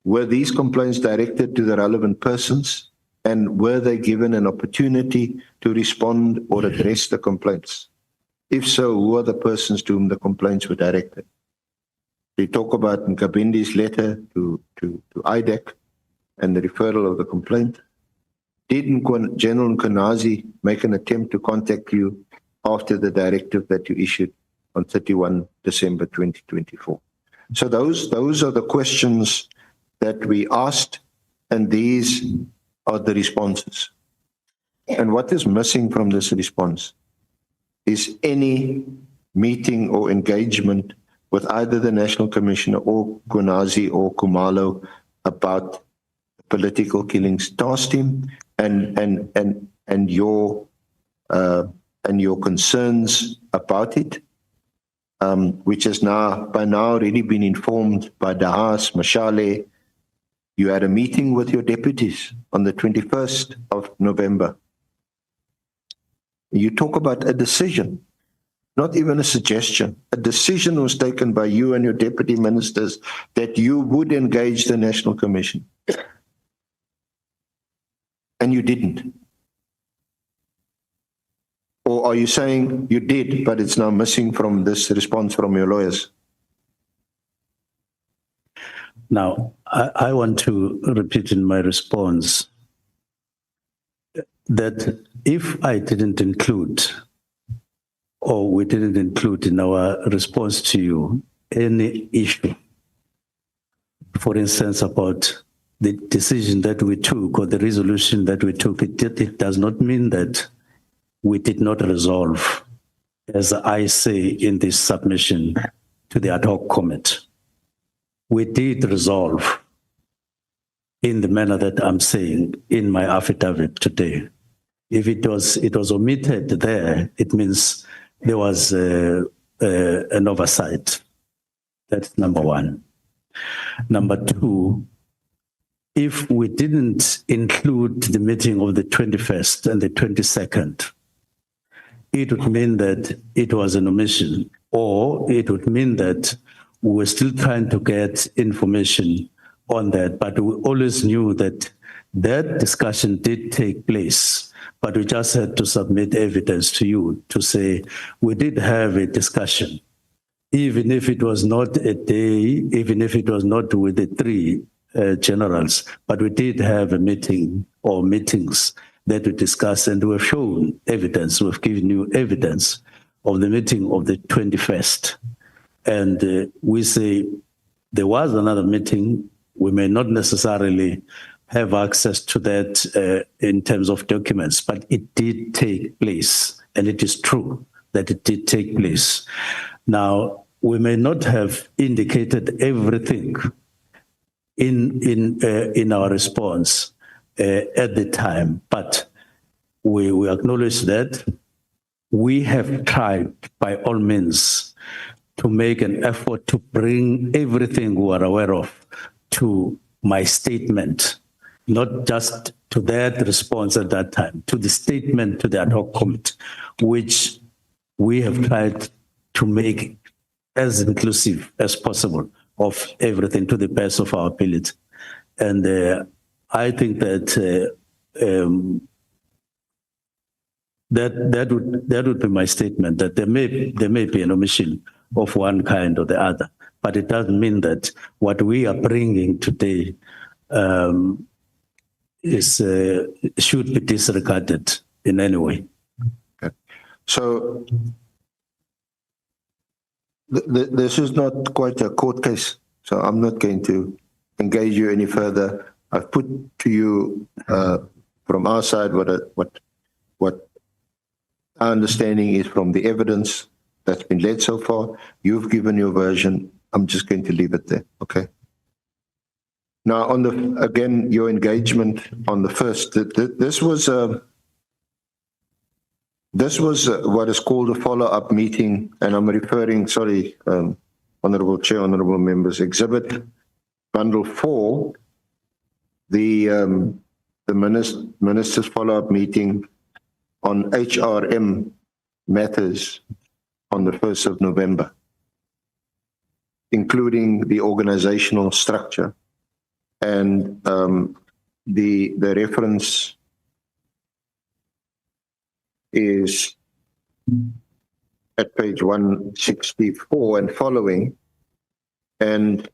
Were these complaints directed to the relevant persons, and were they given an opportunity to respond or address the complaints? If so, who are the persons to whom the complaints were directed? We talk about Nkabindi's letter to IDEC and the referral of the complaint. Did General Nkonazi make an attempt to contact you after the directive that you issued on 31 December 2024? So those are the questions that we asked, and these are the responses. And what is missing from this response is any meeting or engagement with either the National Commissioner or Nkonazi or Khumalo about the political killings task team and your concerns about it, which has by now already been informed by Dahas, Mashale. You had a meeting with your deputies on the 21st of November. You talk about a decision, not even a suggestion. A decision was taken by you and your deputy ministers that you would engage the National Commission. And you didn't. Or are you saying you did, but it's now missing from this response from your lawyers? now, I want to repeat in my response that if I didn't include, or we didn't include in our response to you any issue, for instance, about the decision that we took or the resolution that we took, it does not mean that we did not resolve, as I say in this submission to the ad hoc committee. We did resolve in the manner that I'm saying in my affidavit today. If it was omitted there, it means there was an oversight. That's number one. Number two, if we didn't include the meeting of the 21st and the 22nd, it would mean that it was an omission, or it would mean that we were still trying to get information on that, but we always knew that that discussion did take place, but we just had to submit evidence to you to say we did have a discussion, even if it was not a day, even if it was not with the 3 generals, but we did have a meeting or meetings that we discussed, and we've shown evidence, we've given you evidence of the meeting of the 21st. And we say there was another meeting. We may not necessarily have access to that in terms of documents, but it did take place, and it is true that it did take place. Now, we may not have indicated everything in our response at the time, but we acknowledge that we have tried by all means to make an effort to bring everything we are aware of to my statement, not just to that response at that time, to the statement to the ad hoc committee, which we have tried to make as inclusive as possible of everything to the best of our ability. And I think that that would be my statement, that there may be an omission of one kind or the other, but it doesn't mean that what we are bringing today should be disregarded in any way. Okay. So this is not quite a court case, so I'm not going to engage you any further. I've put to you from our side what our understanding is from the evidence that's been led so far. You've given your version. I'm just going to leave it there. Okay. Now, on the again, your engagement on the first, this was what is called a follow-up meeting, and I'm referring, sorry, Honourable Chair, Honourable Members, Exhibit Bundle 4, the Minister's follow-up meeting on HRM matters on the 1st of November, including the organizational structure, and the reference is at page 164 and following. And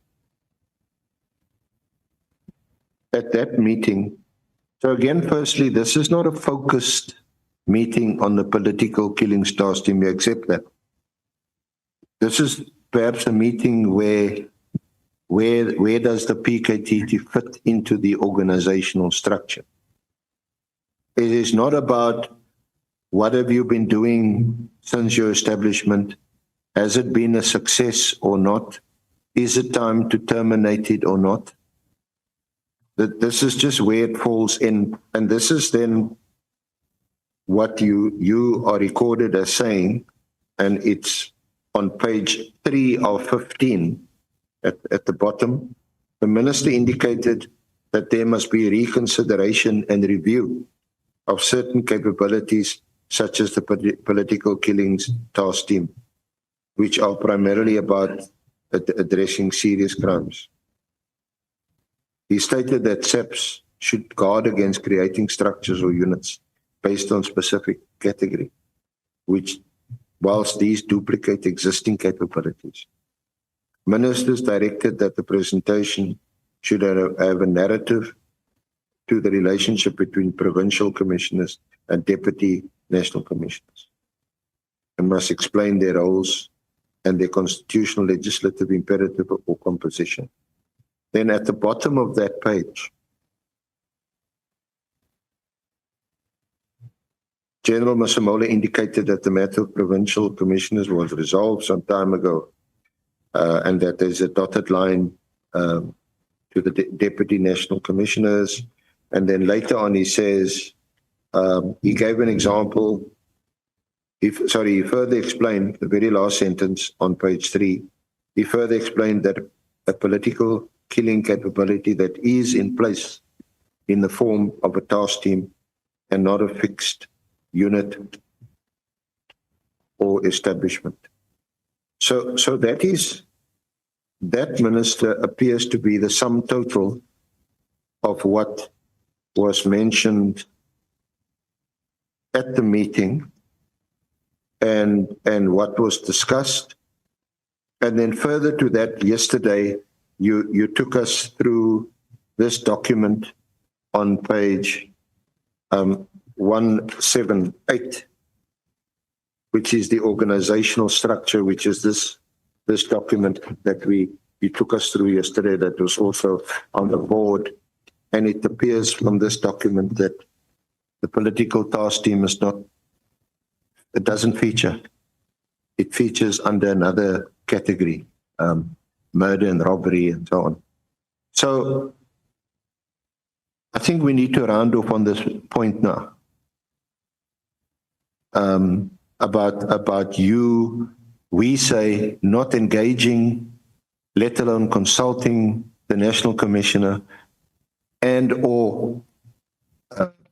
at that meeting, so again, firstly, this is not a focused meeting on the political killings task team. We accept that. This is perhaps a meeting where does the PKTT fit into the organizational structure? It is not about what have you been doing since your establishment? Has it been a success or not? Is it time to terminate it or not? This is just where it falls in. And this is then what you are recorded as saying, and it's on page 3 of 15 at the bottom. The Minister indicated that there must be reconsideration and review of certain capabilities such as the political killings task team, which are primarily about addressing serious crimes. He stated that SAPS should guard against creating structures or units based on specific category, which whilst these duplicate existing capabilities. Ministers directed that the presentation should have a narrative to the relationship between provincial commissioners and deputy national commissioners, and must explain their roles and their constitutional, legislative, imperative or composition. Then at the bottom of that page, General Masemola indicated that the matter of provincial commissioners was resolved some time ago, and that there's a dotted line to the deputy national commissioners. And then later on he says, he gave an example, he further explained the very last sentence on page 3. He further explained that a political killing capability that is in place in the form of a task team and not a fixed unit or establishment. So that minister appears to be the sum total of what was mentioned at the meeting and what was discussed. And then further to that, yesterday, you took us through this document on page 178, which is the organizational structure, which is this document that you took us through yesterday, that was also on the board. And it appears from this document that the political task team is not, it doesn't feature. It features under another category, murder and robbery and so on. So I think we need to round off on this point now. About you, we say not engaging, let alone consulting the National Commissioner and or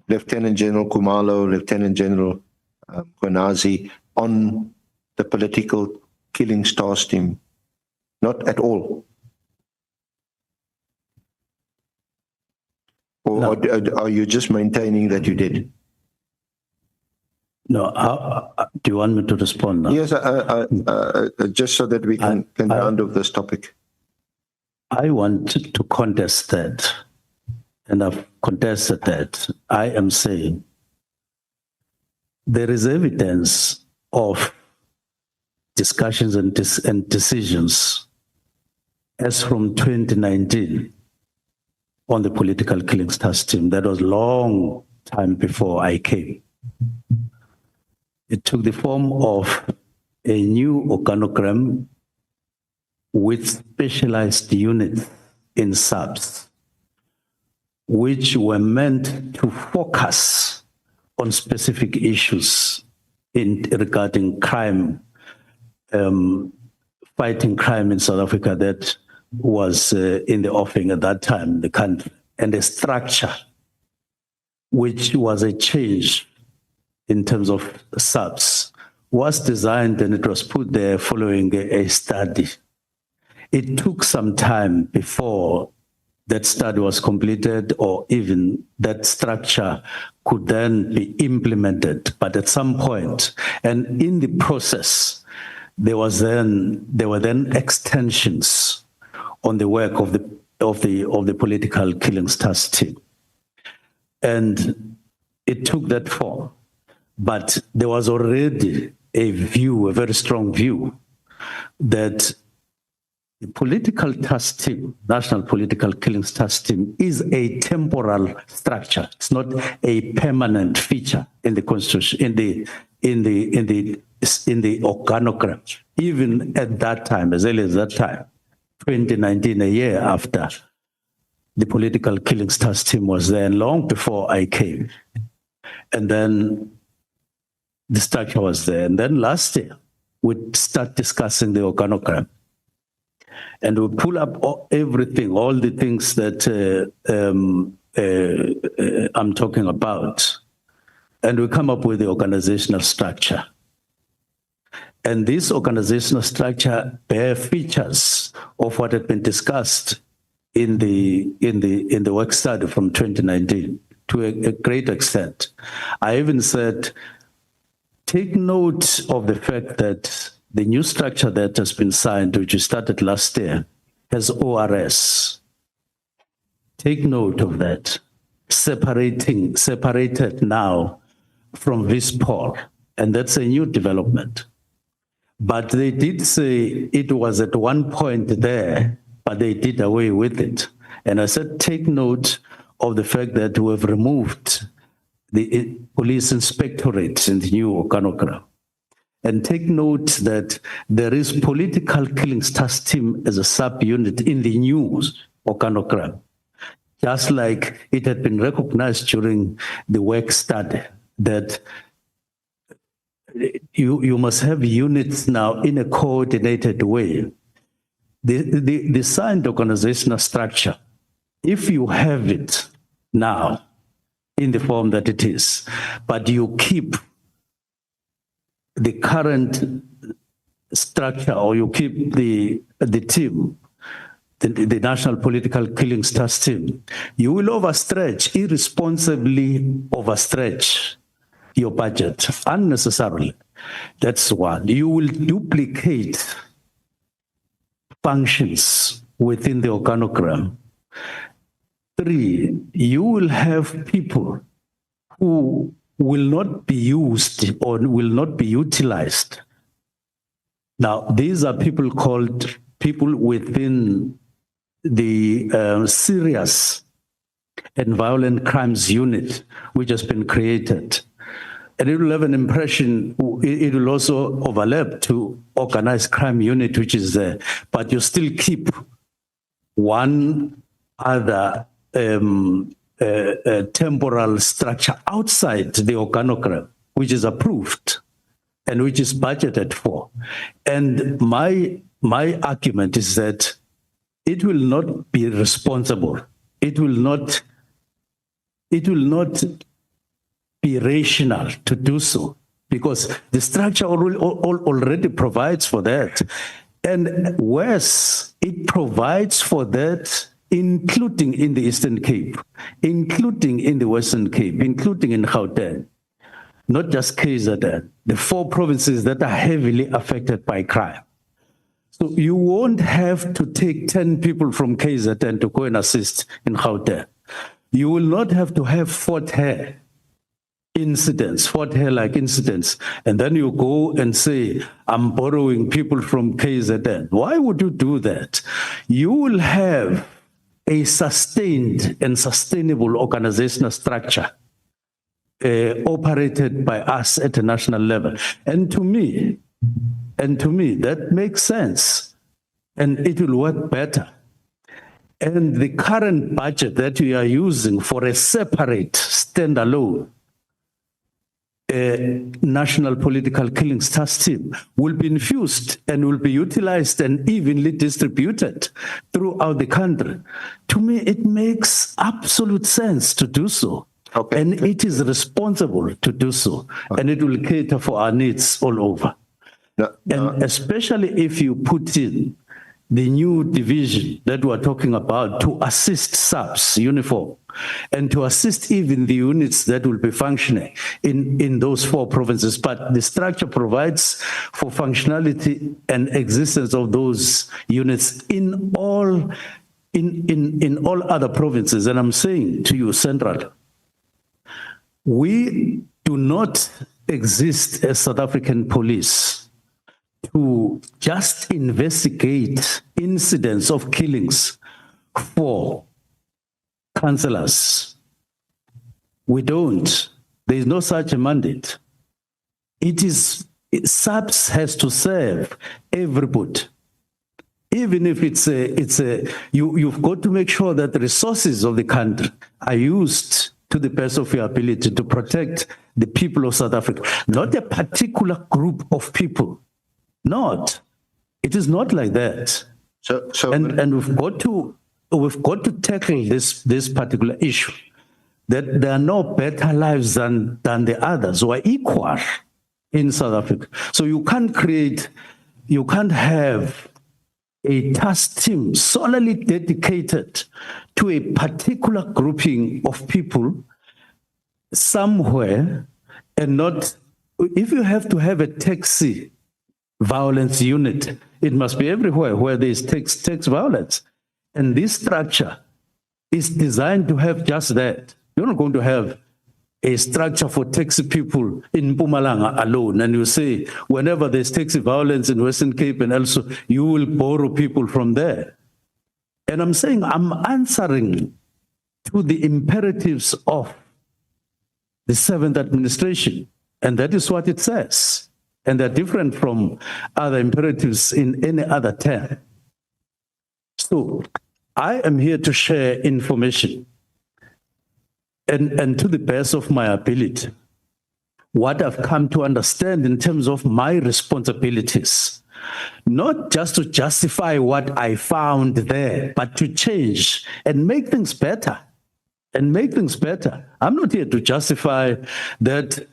Lieutenant General Kumalo, Lieutenant General Kwanazi on the political killings task team. Not at all. Or are you just maintaining that you did? No, do you want me to respond now? Yes, just so that we can round off this topic. I want to contest that, and I've contested that. I am saying there is evidence of discussions and decisions as from 2019 on the political killings task team. That was long time before I came. It took the form of a new organogram with specialized units in subs, which were meant to focus on specific issues regarding crime, fighting crime in South Africa that was in the offing at that time in the country, and a structure which was a change in terms of subs, was designed and it was put there following a study. It took some time before that study was completed or even that structure could then be implemented. But at some point, and in the process, there were then extensions on the work of the political killings task team. And it took that form. But there was already a view, a very strong view, that the political task team, National Political Killings Task Team, is a temporal structure. It's not a permanent feature in the constitution, in the organogram. Even at that time, as early as that time, 2019, a year after, the political killings task team was there, and long before I came. And then the structure was there. And then last year, we start discussing the organogram. And we pull up everything, all the things that I'm talking about. And we come up with the organizational structure. And this organizational structure bear features of what had been discussed in the work study from 2019 to a great extent. I even said, take note of the fact that the new structure that has been signed, which we started last year, has ORS. Take note of that. Separated now from VISPOL, and that's a new development. But they did say it was at one point there, but they did away with it. And I said, take note of the fact that we have removed the police inspectorate in the new organogram. And take note that there is political killings task team as a sub-unit in the new organogram, just like it had been recognized during the work study that you must have units now in a coordinated way. The signed organizational structure, if you have it now in the form that it is, but you keep the current structure, or you keep the team, the National Political Killings Task Team, you will irresponsibly overstretch your budget unnecessarily. That's one. You will duplicate functions within the organogram. 3, you will have people who will not be used or will not be utilized. Now, these are people called people within the serious and violent crimes unit, which has been created. And it will have an impression, it will also overlap to organized crime unit, which is there, but you still keep one other temporal structure outside the organogram, which is approved and which is budgeted for. And my argument is that it will not be responsible. It will not be rational to do so, because the structure already provides for that. And worse, it provides for that, including in the Eastern Cape, including in the Western Cape, including in Gauteng, not just KZN, the 4 provinces that are heavily affected by crime. So you won't have to take 10 people from KZN to go and assist in Gauteng. You will not have to have Fort Hare like incidents, and then you go and say, I'm borrowing people from KZN. Why would you do that? You will have a sustained and sustainable organizational structure operated by us at a national level. And to me, that makes sense, and it will work better. And the current budget that we are using for a separate, standalone national political killings task team will be infused and will be utilized and evenly distributed throughout the country. To me, it makes absolute sense to do so. Okay. And it is responsible to do so. Okay. And it will cater for our needs all over. And especially if you put in the new division that we're talking about to assist subs, uniform, and to assist even the units that will be functioning in those 4 provinces. But the structure provides for functionality and existence of those units in all other provinces. And I'm saying to you, Central, we do not exist as South African police to just investigate incidents of killings for councillors. We don't. There is no such a mandate. SAPS has to serve everybody. Even if you've got to make sure that the resources of the country are used to the best of your ability to protect the people of South Africa, not a particular group of people. Not. It is not like that. And we've got to tackle this particular issue, that there are no better lives than the others who are equal in South Africa. So you can't have a task team solely dedicated to a particular grouping of people somewhere and not, if you have to have a taxi violence unit, it must be everywhere where there is tax violence. And this structure is designed to have just that. You're not going to have a structure for taxi people in Mpumalanga alone, and you say, whenever there's taxi violence in Western Cape and also, you will borrow people from there. And I'm saying I'm answering to the imperatives of the 7th administration, and that is what it says. And they're different from other imperatives in any other term. So I am here to share information and to the best of my ability, what I've come to understand in terms of my responsibilities, not just to justify what I found there, but to change and make things better. I'm not here to justify that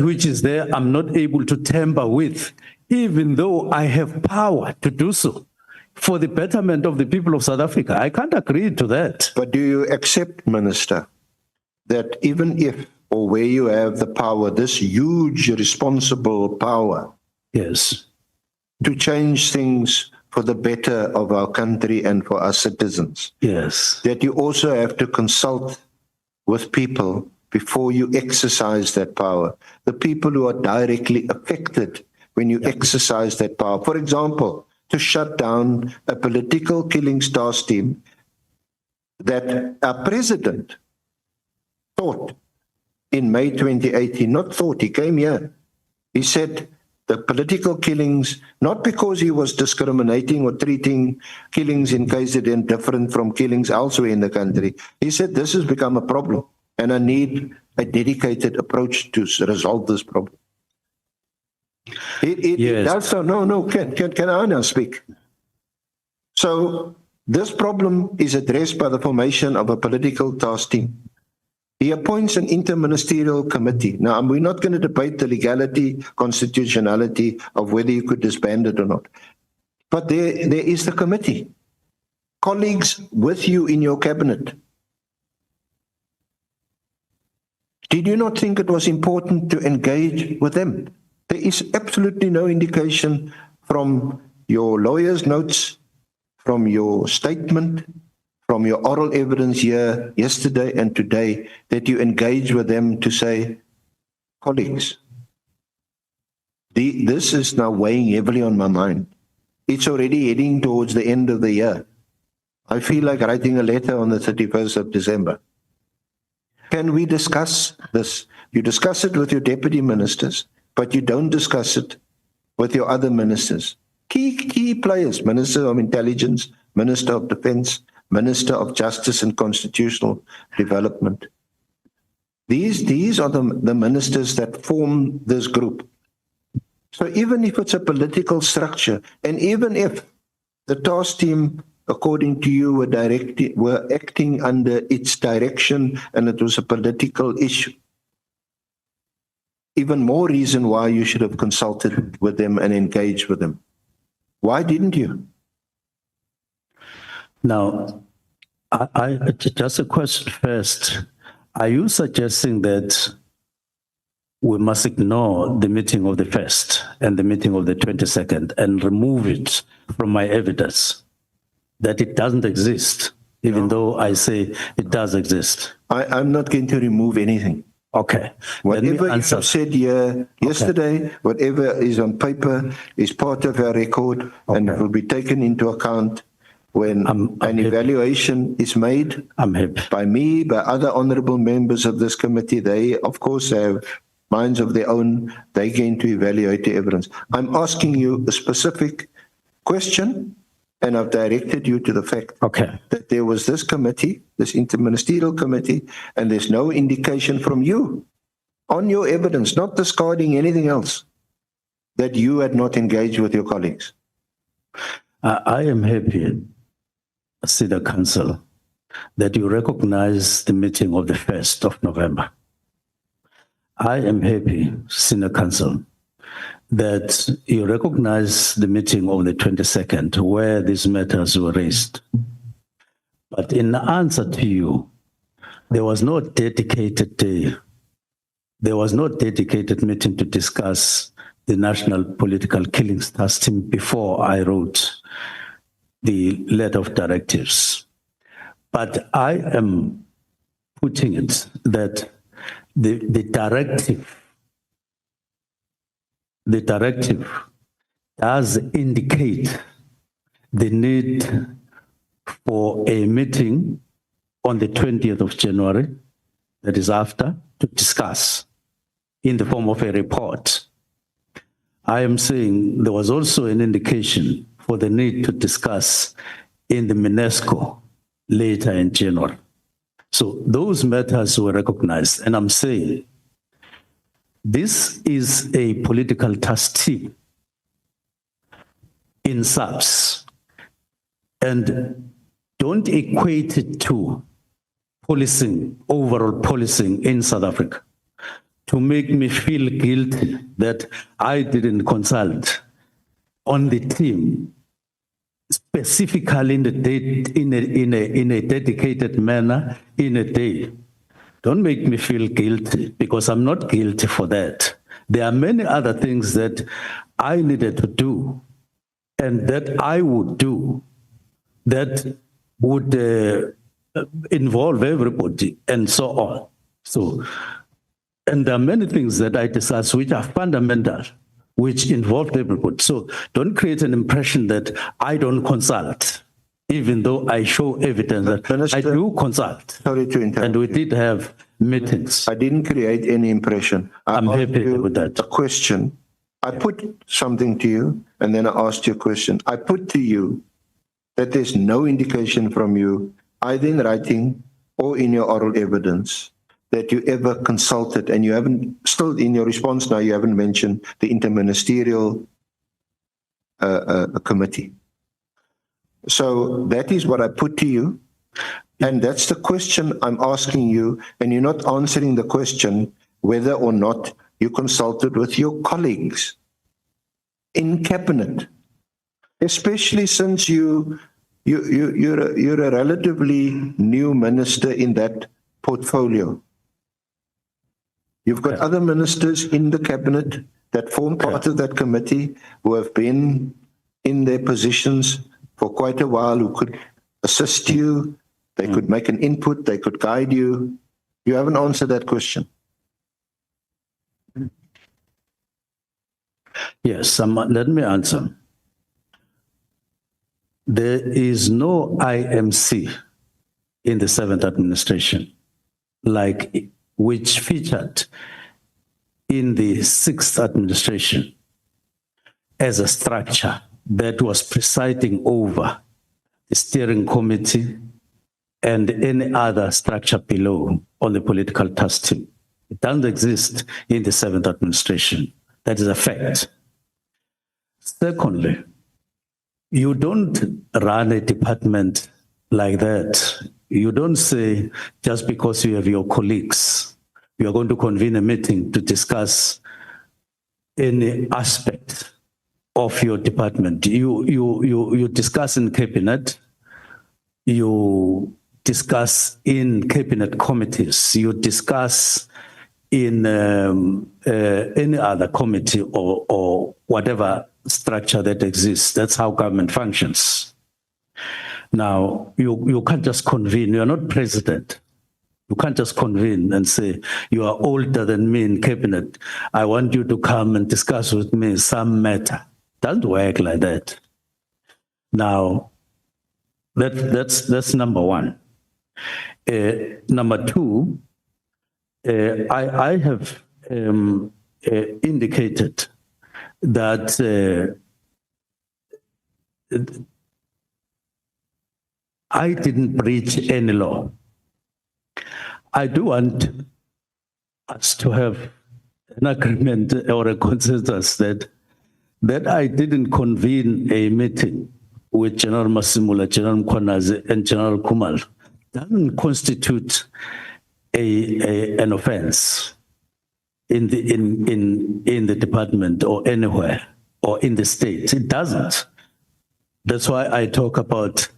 which is there, I'm not able to tamper with, even though I have power to do so for the betterment of the people of South Africa. I can't agree to that. But do you accept, Minister, that even if or where you have the power, this huge responsible power, yes, to change things for the better of our country and for our citizens, Yes. that you also have to consult with people before you exercise that power, the people who are directly affected when you exercise that power. For example, to shut down a political killings task team that our president thought in May 2018, not thought, he came here. He said the political killings, not because he was discriminating or treating killings in KZN different from killings elsewhere in the country. He said this has become a problem and I need a dedicated approach to resolve this problem. It Yes. does so. No, can I now speak? So this problem is addressed by the formation of a political task team. He appoints an interministerial committee. Now, we're not going to debate the legality, constitutionality of whether you could disband it or not. But there is the committee. Colleagues with you in your cabinet. Did you not think it was important to engage with them? There is absolutely no indication from your lawyer's notes, from your statement, from your oral evidence here yesterday and today, that you engage with them to say, colleagues, this is now weighing heavily on my mind. It's already heading towards the end of the year. I feel like writing a letter on the 31st of December. Can we discuss this? You discuss it with your deputy ministers, but you don't discuss it with your other ministers. Key players, Minister of Intelligence, Minister of Defense, Minister of Justice and Constitutional Development. These are the ministers that form this group. So even if it's a political structure, and even if the task team, according to you, were acting under its direction and it was a political issue, even more reason why you should have consulted with them and engaged with them. Why didn't you? Now, I just a question first. Are you suggesting that we must ignore the meeting of the 1st and the meeting of the 22nd and remove it from my evidence, that it doesn't exist, even though I say it does exist? I'm not going to remove anything. Okay. Whatever you have said here yesterday, whatever is on paper is part of our record and it will be taken into account when an evaluation is made by me, by other honorable members of this committee. They, of course, have minds of their own. They're going to evaluate the evidence. I'm asking you a specific question, and I've directed you to the fact that there was this committee, this interministerial committee, and there's no indication from you on your evidence, not discarding anything else, that you had not engaged with your colleagues. I am happy, Cedar Council, that you recognize the meeting of the 1st of November. I am happy, Senior Council, that you recognize the meeting of the 22nd where these matters were raised. But in answer to you, there was no dedicated day. There was no dedicated meeting to discuss the National Political Killings Task Team before I wrote the letter of directives. But I am putting it that the directive does indicate the need for a meeting on the 20th of January, that is after, to discuss in the form of a report. I am saying there was also an indication for the need to discuss in the UNESCO later in January. So those matters were recognized, and I'm saying this is a political task team in subs, and don't equate it to policing, overall policing in South Africa, to make me feel guilty that I didn't consult on the team specifically in the day, in a dedicated manner in a day. Don't make me feel guilty, because I'm not guilty for that. There are many other things that I needed to do and that I would do that would involve everybody and so on. So, and there are many things that I discuss which are fundamental, which involve everybody. So don't create an impression that I don't consult, even though I show evidence that Minister, I do consult. Sorry to interrupt. And we did have meetings. I didn't create any impression. I'm asked happy you with that. A question. I put something to you, and then I asked you a question. I put to you that there's no indication from you, either in writing or in your oral evidence, that you ever consulted, and you haven't, still in your response now, you haven't mentioned the interministerial committee. So that is what I put to you. And that's the question I'm asking you, and you're not answering the question whether or not you consulted with your colleagues in cabinet, especially since you're a relatively new minister in that portfolio. You've got other ministers in the cabinet that form part of that committee who have been in their positions for quite a while, who could assist you. They could make an input, they could guide you. You haven't answered that question. Yes, let me answer. There is no IMC in the 7th administration, like which featured in the 6th administration as a structure that was presiding over the steering committee and any other structure below on the political task team. It doesn't exist in the 7th administration. That is a fact. Secondly, you don't run a department like that. You don't say, just because you have your colleagues, you are going to convene a meeting to discuss any aspect of your department. You discuss in cabinet, you discuss in cabinet committees, you discuss in any other committee or whatever structure that exists. That's how government functions. Now, you can't just convene. You're not president. You can't just convene and say, you are older than me in cabinet. I want you to come and discuss with me some matter. Doesn't work like that. Now, that's number one. Number two, I have indicated that I didn't breach any law. I do want us to have an agreement or a consensus that I didn't convene a meeting with General Masimula, General Mkhwanazi, and General Kumal doesn't constitute an offense in the department or anywhere or in the state. It doesn't. That's why I talk about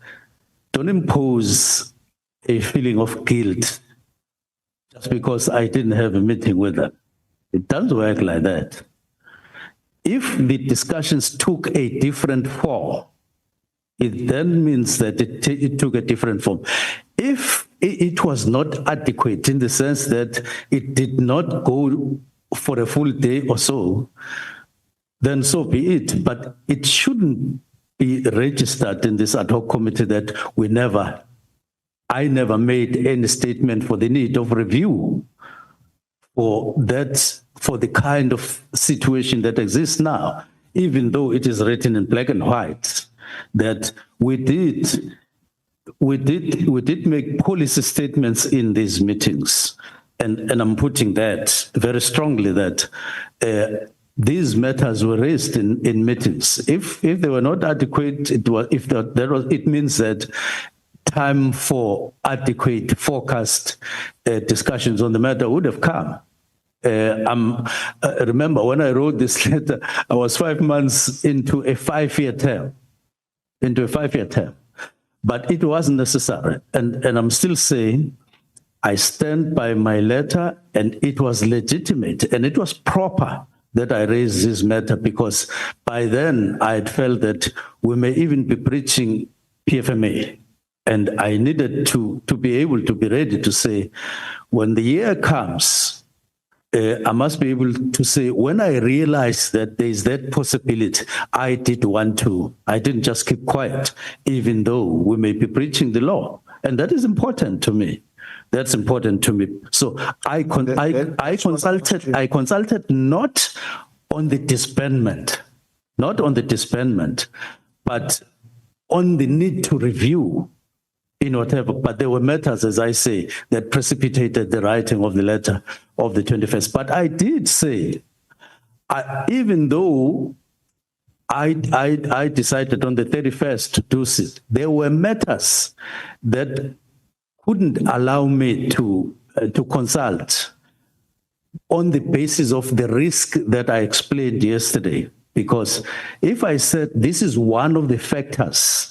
don't impose a feeling of guilt just because I didn't have a meeting with them. It doesn't work like that. If the discussions took a different form, it then means that it took a different form. If it was not adequate in the sense that it did not go for a full day or so, then so be it. But it shouldn't be registered in this ad hoc committee that I never made any statement for the need of review for the kind of situation that exists now, even though it is written in black and white that we did make policy statements in these meetings, and I'm putting that very strongly that these matters were raised in meetings. If they were not adequate, it means that time for adequate forecast discussions on the matter would have come. Remember when I wrote this letter, I was 5 months into a 5-year term. But it wasn't necessary. And I'm still saying, I stand by my letter, and it was legitimate and it was proper that I raised this matter, because by then I had felt that we may even be breaching PFMA. And I needed to be able to be ready to say, when the year comes, I must be able to say, when I realized that there is that possibility, I didn't just keep quiet, even though we may be breaching the law. And that is important to me. That's important to me. So I consulted not on the disbandment, but on the need to review in whatever, but there were matters, as I say, that precipitated the writing of the letter of the 21st. But I did say, even though I decided on the 31st to do it, there were matters that couldn't allow me to consult on the basis of the risk that I explained yesterday. Because if I said this is one of the factors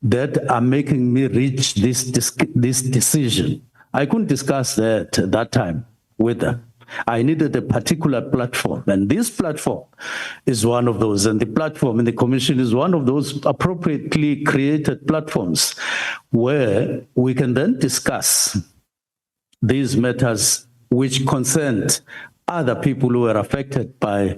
that are making me reach this decision, I couldn't discuss that at that time with her. I needed a particular platform, and this platform is one of those, and the platform in the commission is one of those appropriately created platforms where we can then discuss these matters which concern other people who are affected by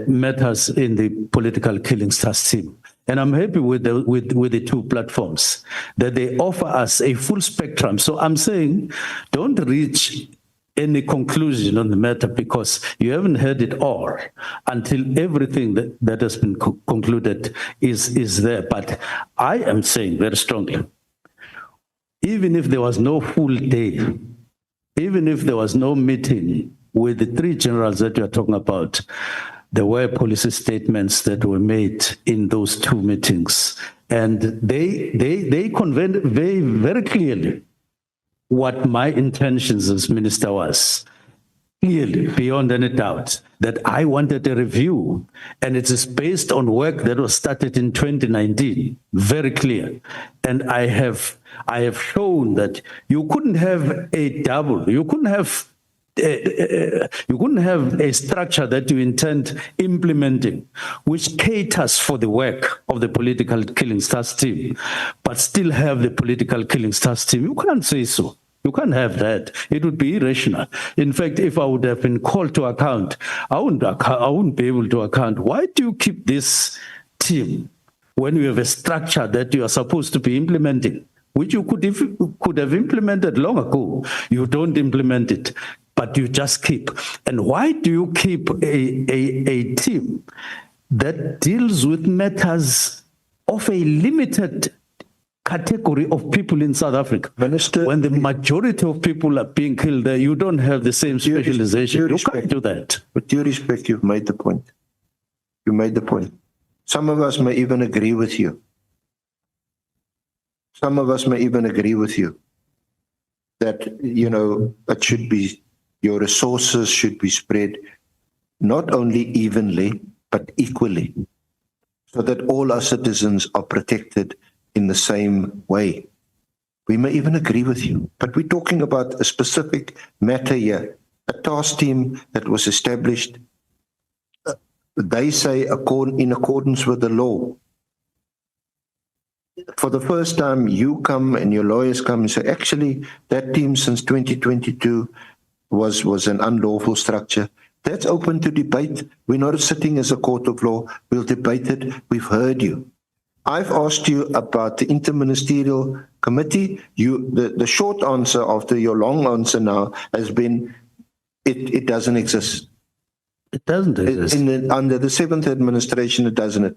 matters in the political killings trust team. And I'm happy with the two platforms that they offer us a full spectrum. So I'm saying, don't reach any conclusion on the matter because you haven't heard it all until everything that has been concluded is there. But I am saying very strongly, even if there was no full day, even if there was no meeting with the three generals that you are talking about, there were policy statements that were made in those two meetings, and they conveyed very clearly what my intentions as minister was. Clearly, beyond any doubt, that I wanted a review, and it is based on work that was started in 2019, very clear. And I have shown that you couldn't have you couldn't have a structure that you intend implementing, which caters for the work of the political killings task team, but still have the political killings task team. You can't say so. You can't have that. It would be irrational. In fact, if I would have been called to account, I wouldn't be able to account. Why do you keep this team when you have a structure that you are supposed to be implementing, which you could have implemented long ago? You don't implement it, but you just keep. And why do you keep a team that deals with matters of a limited category of people in South Africa? Minister, when the majority of people are being killed there, you don't have the same specialization. You can't do that. With due respect, you've made the point. You made the point. Some of us may even agree with you. Some of us may even agree with you that, it should be, your resources should be spread not only evenly, but equally, so that all our citizens are protected in the same way. We may even agree with you, but we're talking about a specific matter here, a task team that was established, they say in accordance with the law. For the first time, you come and your lawyers come and say, actually, that team since 2022 was an unlawful structure. That's open to debate. We're not sitting as a court of law. We'll debate it. We've heard you. I've asked you about the interministerial committee. The short answer after your long answer now has been, it doesn't exist. It doesn't exist. Under the 7th administration, it doesn't.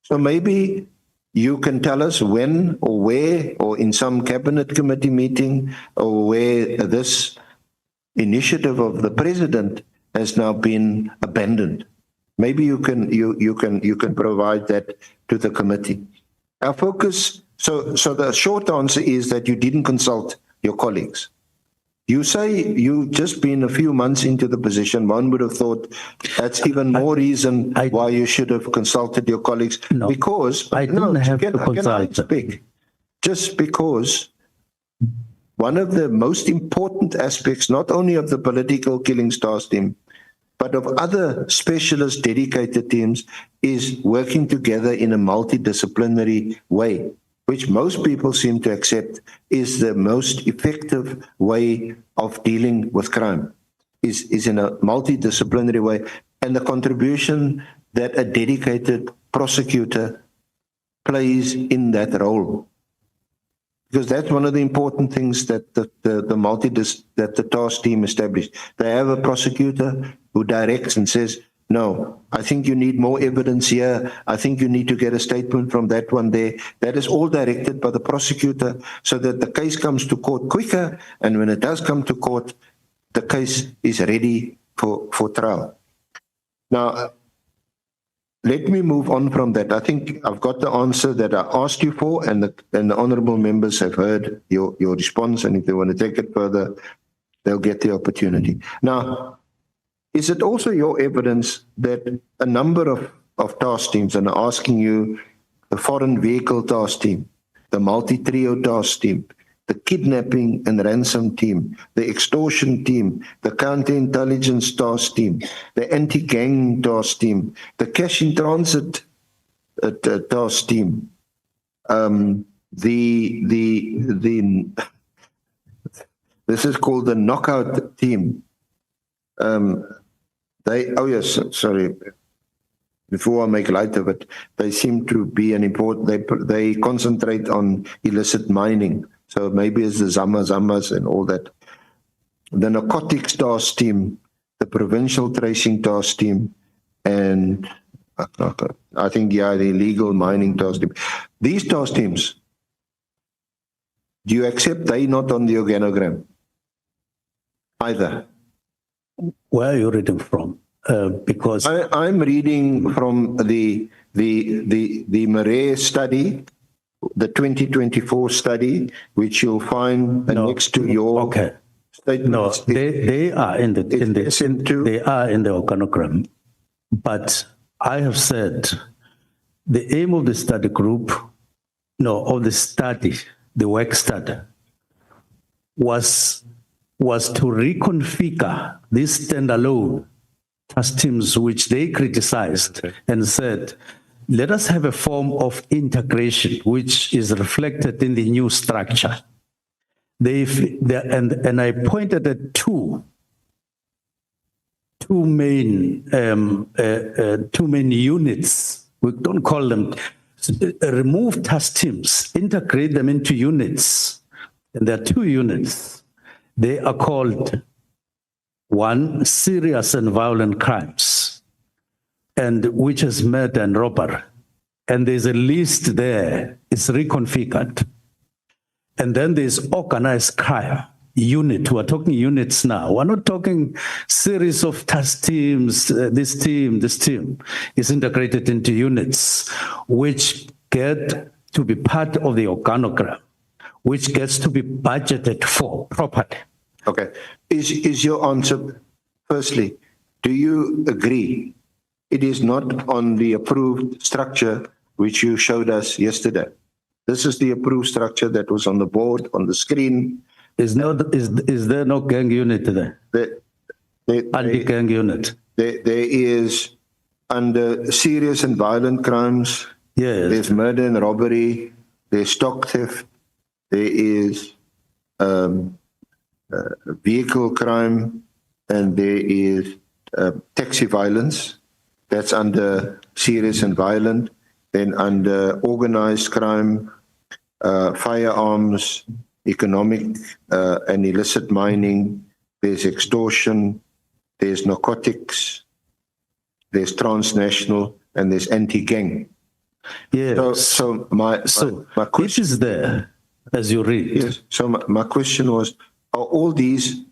So maybe you can tell us when or where, or in some cabinet committee meeting, or where this initiative of the president has now been abandoned. Maybe you can provide that to the committee. Our focus. So the short answer is that you didn't consult your colleagues. You say you've just been a few months into the position. One would have thought that's even more reason why you should have consulted your colleagues. No, because I didn't have to consult. Just because one of the most important aspects, not only of the political killings task team, but of other specialist dedicated teams is working together in a multidisciplinary way, which most people seem to accept is the most effective way of dealing with crime, is in a multidisciplinary way, and the contribution that a dedicated prosecutor plays in that role. Because that's one of the important things that that the task team established. They have a prosecutor who directs and says, no, I think you need more evidence here. I think you need to get a statement from that one there. That is all directed by the prosecutor so that the case comes to court quicker. And when it does come to court, the case is ready for trial. Now, let me move on from that. I think I've got the answer that I asked you for, and the honourable members have heard your response, and if they want to take it further, they'll get the opportunity. Now, is it also your evidence that a number of task teams, and I'm asking you, the foreign vehicle task team, the multi-trio task team, the kidnapping and ransom team, the extortion team, the counterintelligence task team, the anti-gang task team, the cash in transit task team, this is called the knockout team. Before I make light of it, they seem to be an important, they concentrate on illicit mining. So maybe it's the Zamas and all that. The narcotics task team, the provincial tracing task team, and I think, the illegal mining task team. These task teams, do you accept they not on the organogram? Either. Where are you reading from? Because I'm reading from the Murray study, the 2024 study, which you'll find next to your statement. No, they are in the they are in the organogram, but I have said the aim of the study group, of the study, the work study, was to reconfigure these standalone task teams, which they criticized and said, let us have a form of integration, which is reflected in the new structure. And I pointed at two main units. We don't call them. Remove task teams, integrate them into units, and there are two units. They are called, one, serious and violent crimes, and which is murder and robbery. And there's a list there, it's reconfigured. And then there's organized crime unit. We're talking units now. We're not talking series of task teams, this team. Is integrated into units, which get to be part of the organogram, which gets to be budgeted for properly. Okay. Is your answer, firstly, do you agree it is not on the approved structure which you showed us yesterday? This is the approved structure that was on the board, on the screen. Is there no gang unit there? Anti-gang unit? There is, under serious and violent crimes, yes. There's murder and robbery, there's stock theft, there is vehicle crime, and there is taxi violence. That's under serious and violent. Then under organized crime, firearms, economic and illicit mining, there's extortion, there's narcotics, there's transnational, and there's anti-gang. Yes. So my question is there, as you read. Yes. So my question was, are all these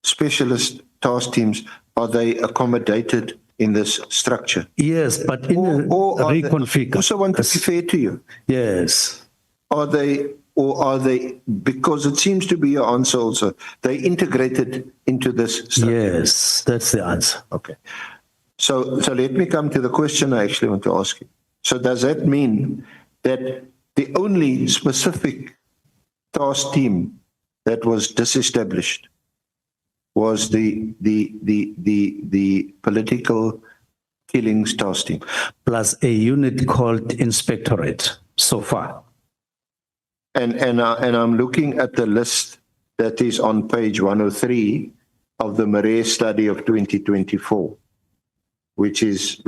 specialist task teams, are they accommodated in this structure? Yes, but in reconfigure. I also want to be fair to you. Yes. Are they, because it seems to be your answer also, they integrated into this structure? Yes, that's the answer. Okay. So let me come to the question I actually want to ask you. So does that mean that the only specific task team that was disestablished was the political killings task team. Plus a unit called Inspectorate so far. And I'm looking at the list that is on page 103 of the Murray study of 2024, which is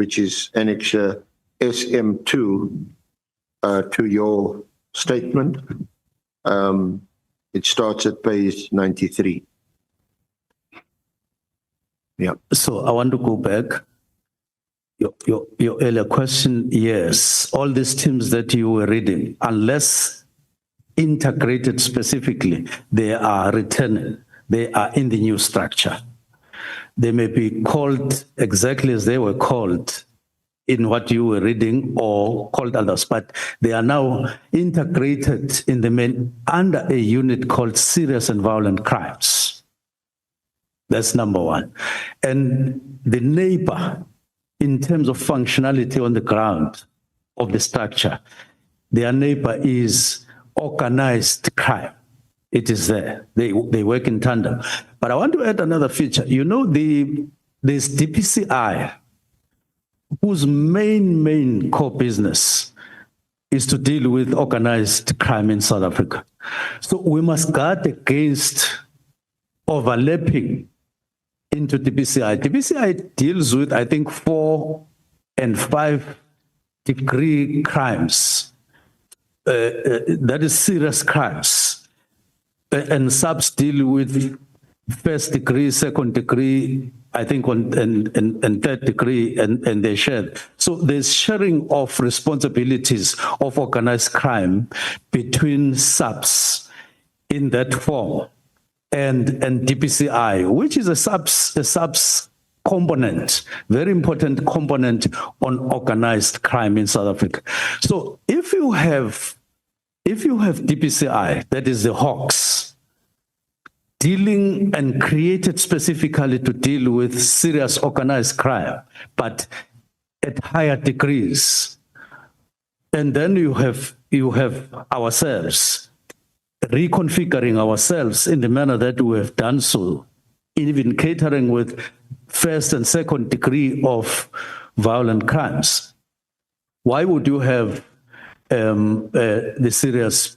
annexure SM2 to your statement. It starts at page 93. Yeah. So I want to go back. Your earlier question, yes, all these teams that you were reading, unless integrated specifically, they are written, they are in the new structure. They may be called exactly as they were called in what you were reading or called others, but they are now integrated in the main under a unit called serious and violent crimes. That's number one. And the neighbor, in terms of functionality on the ground of the structure, their neighbor is organized crime. It is there. They work in tandem. But I want to add another feature. You know, there's DPCI, whose main core business is to deal with organized crime in South Africa. So we must guard against overlapping into DPCI. DPCI deals with, I think, 4 and 5 degree crimes. That is serious crimes. And subs deal with first degree, second degree, I think, and third degree, and they share. So there's sharing of responsibilities of organized crime between subs in that form and DPCI, which is a subs component, very important component on organized crime in South Africa. So if you have DPCI, that is the Hawks, dealing and created specifically to deal with serious organized crime, but at higher degrees. And then you have ourselves reconfiguring ourselves in the manner that we have done so, even catering with first and second degree of violent crimes. Why would you have the serious,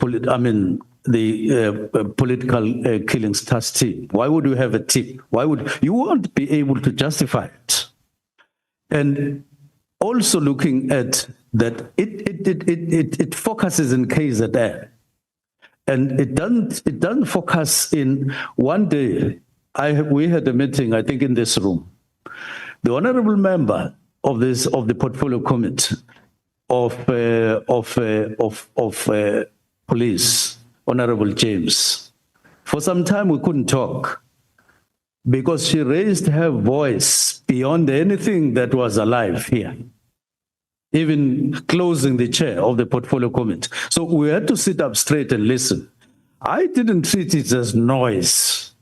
political killings task team? Why would you have a team? Why would you won't be able to justify it? And also looking at that, it focuses in KZN, and it doesn't focus in one day. We had a meeting, I think, in this room. The honourable member of the portfolio committee of police, Honourable James. For some time we couldn't talk because she raised her voice beyond anything that was alive here, even closing the chair of the portfolio committee. So we had to sit up straight and listen. I didn't treat it as noise.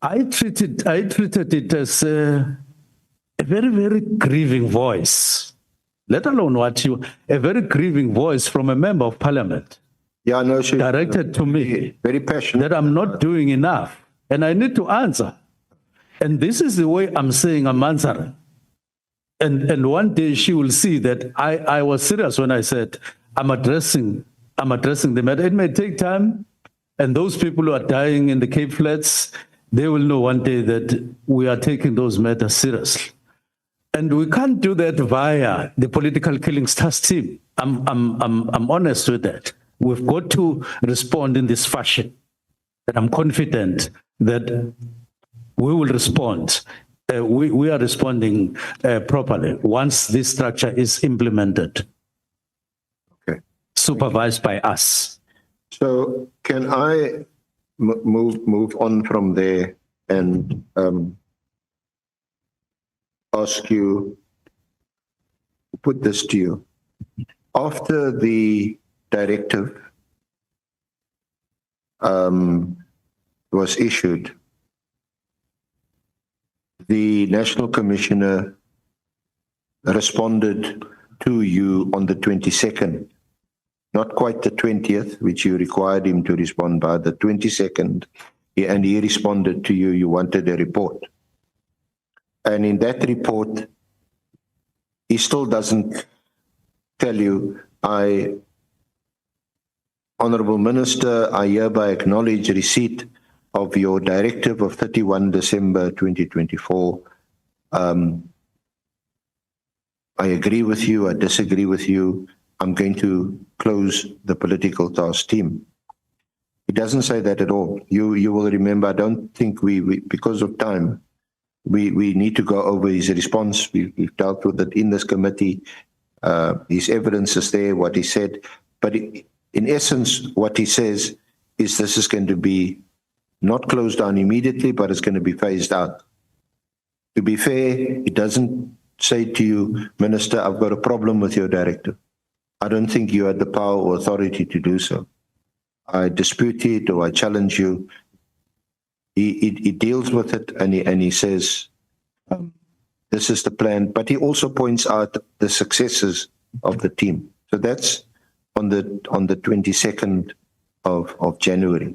I treated it as a very, very grieving voice, let alone a very grieving voice from a member of parliament. Yeah, no, she directed to me, very passionate, that I'm not doing enough and I need to answer. And this is the way I'm saying I'm answering. And one day she will see that I was serious when I said I'm addressing the matter. It may take time, and those people who are dying in the Cape Flats, they will know one day that we are taking those matters seriously. And we can't do that via the political killings task team. I'm honest with that. We've got to respond in this fashion. And I'm confident that we will respond. We are responding properly once this structure is implemented, okay, supervised by us. So can I move on from there and ask you, put this to you. After the directive was issued, the National Commissioner responded to you on the 22nd, not quite the 20th, which you required him to respond by, the 22nd, And he responded to you, you wanted a report. And in that report, he still doesn't tell you, Honorable Minister, I hereby acknowledge receipt of your directive of 31 December 2024. I agree with you, I disagree with you. I'm going to close the political task team. He doesn't say that at all. You will remember, I don't think we because of time, we need to go over his response. We've dealt with it in this committee. His evidence is there, what he said. But in essence, what he says is this is going to be not closed down immediately, but it's going to be phased out. To be fair, he doesn't say to you, Minister, I've got a problem with your directive. I don't think you had the power or authority to do so. I dispute it or I challenge you. He deals with it and he says, this is the plan. But he also points out the successes of the team. So that's on the 22nd of January.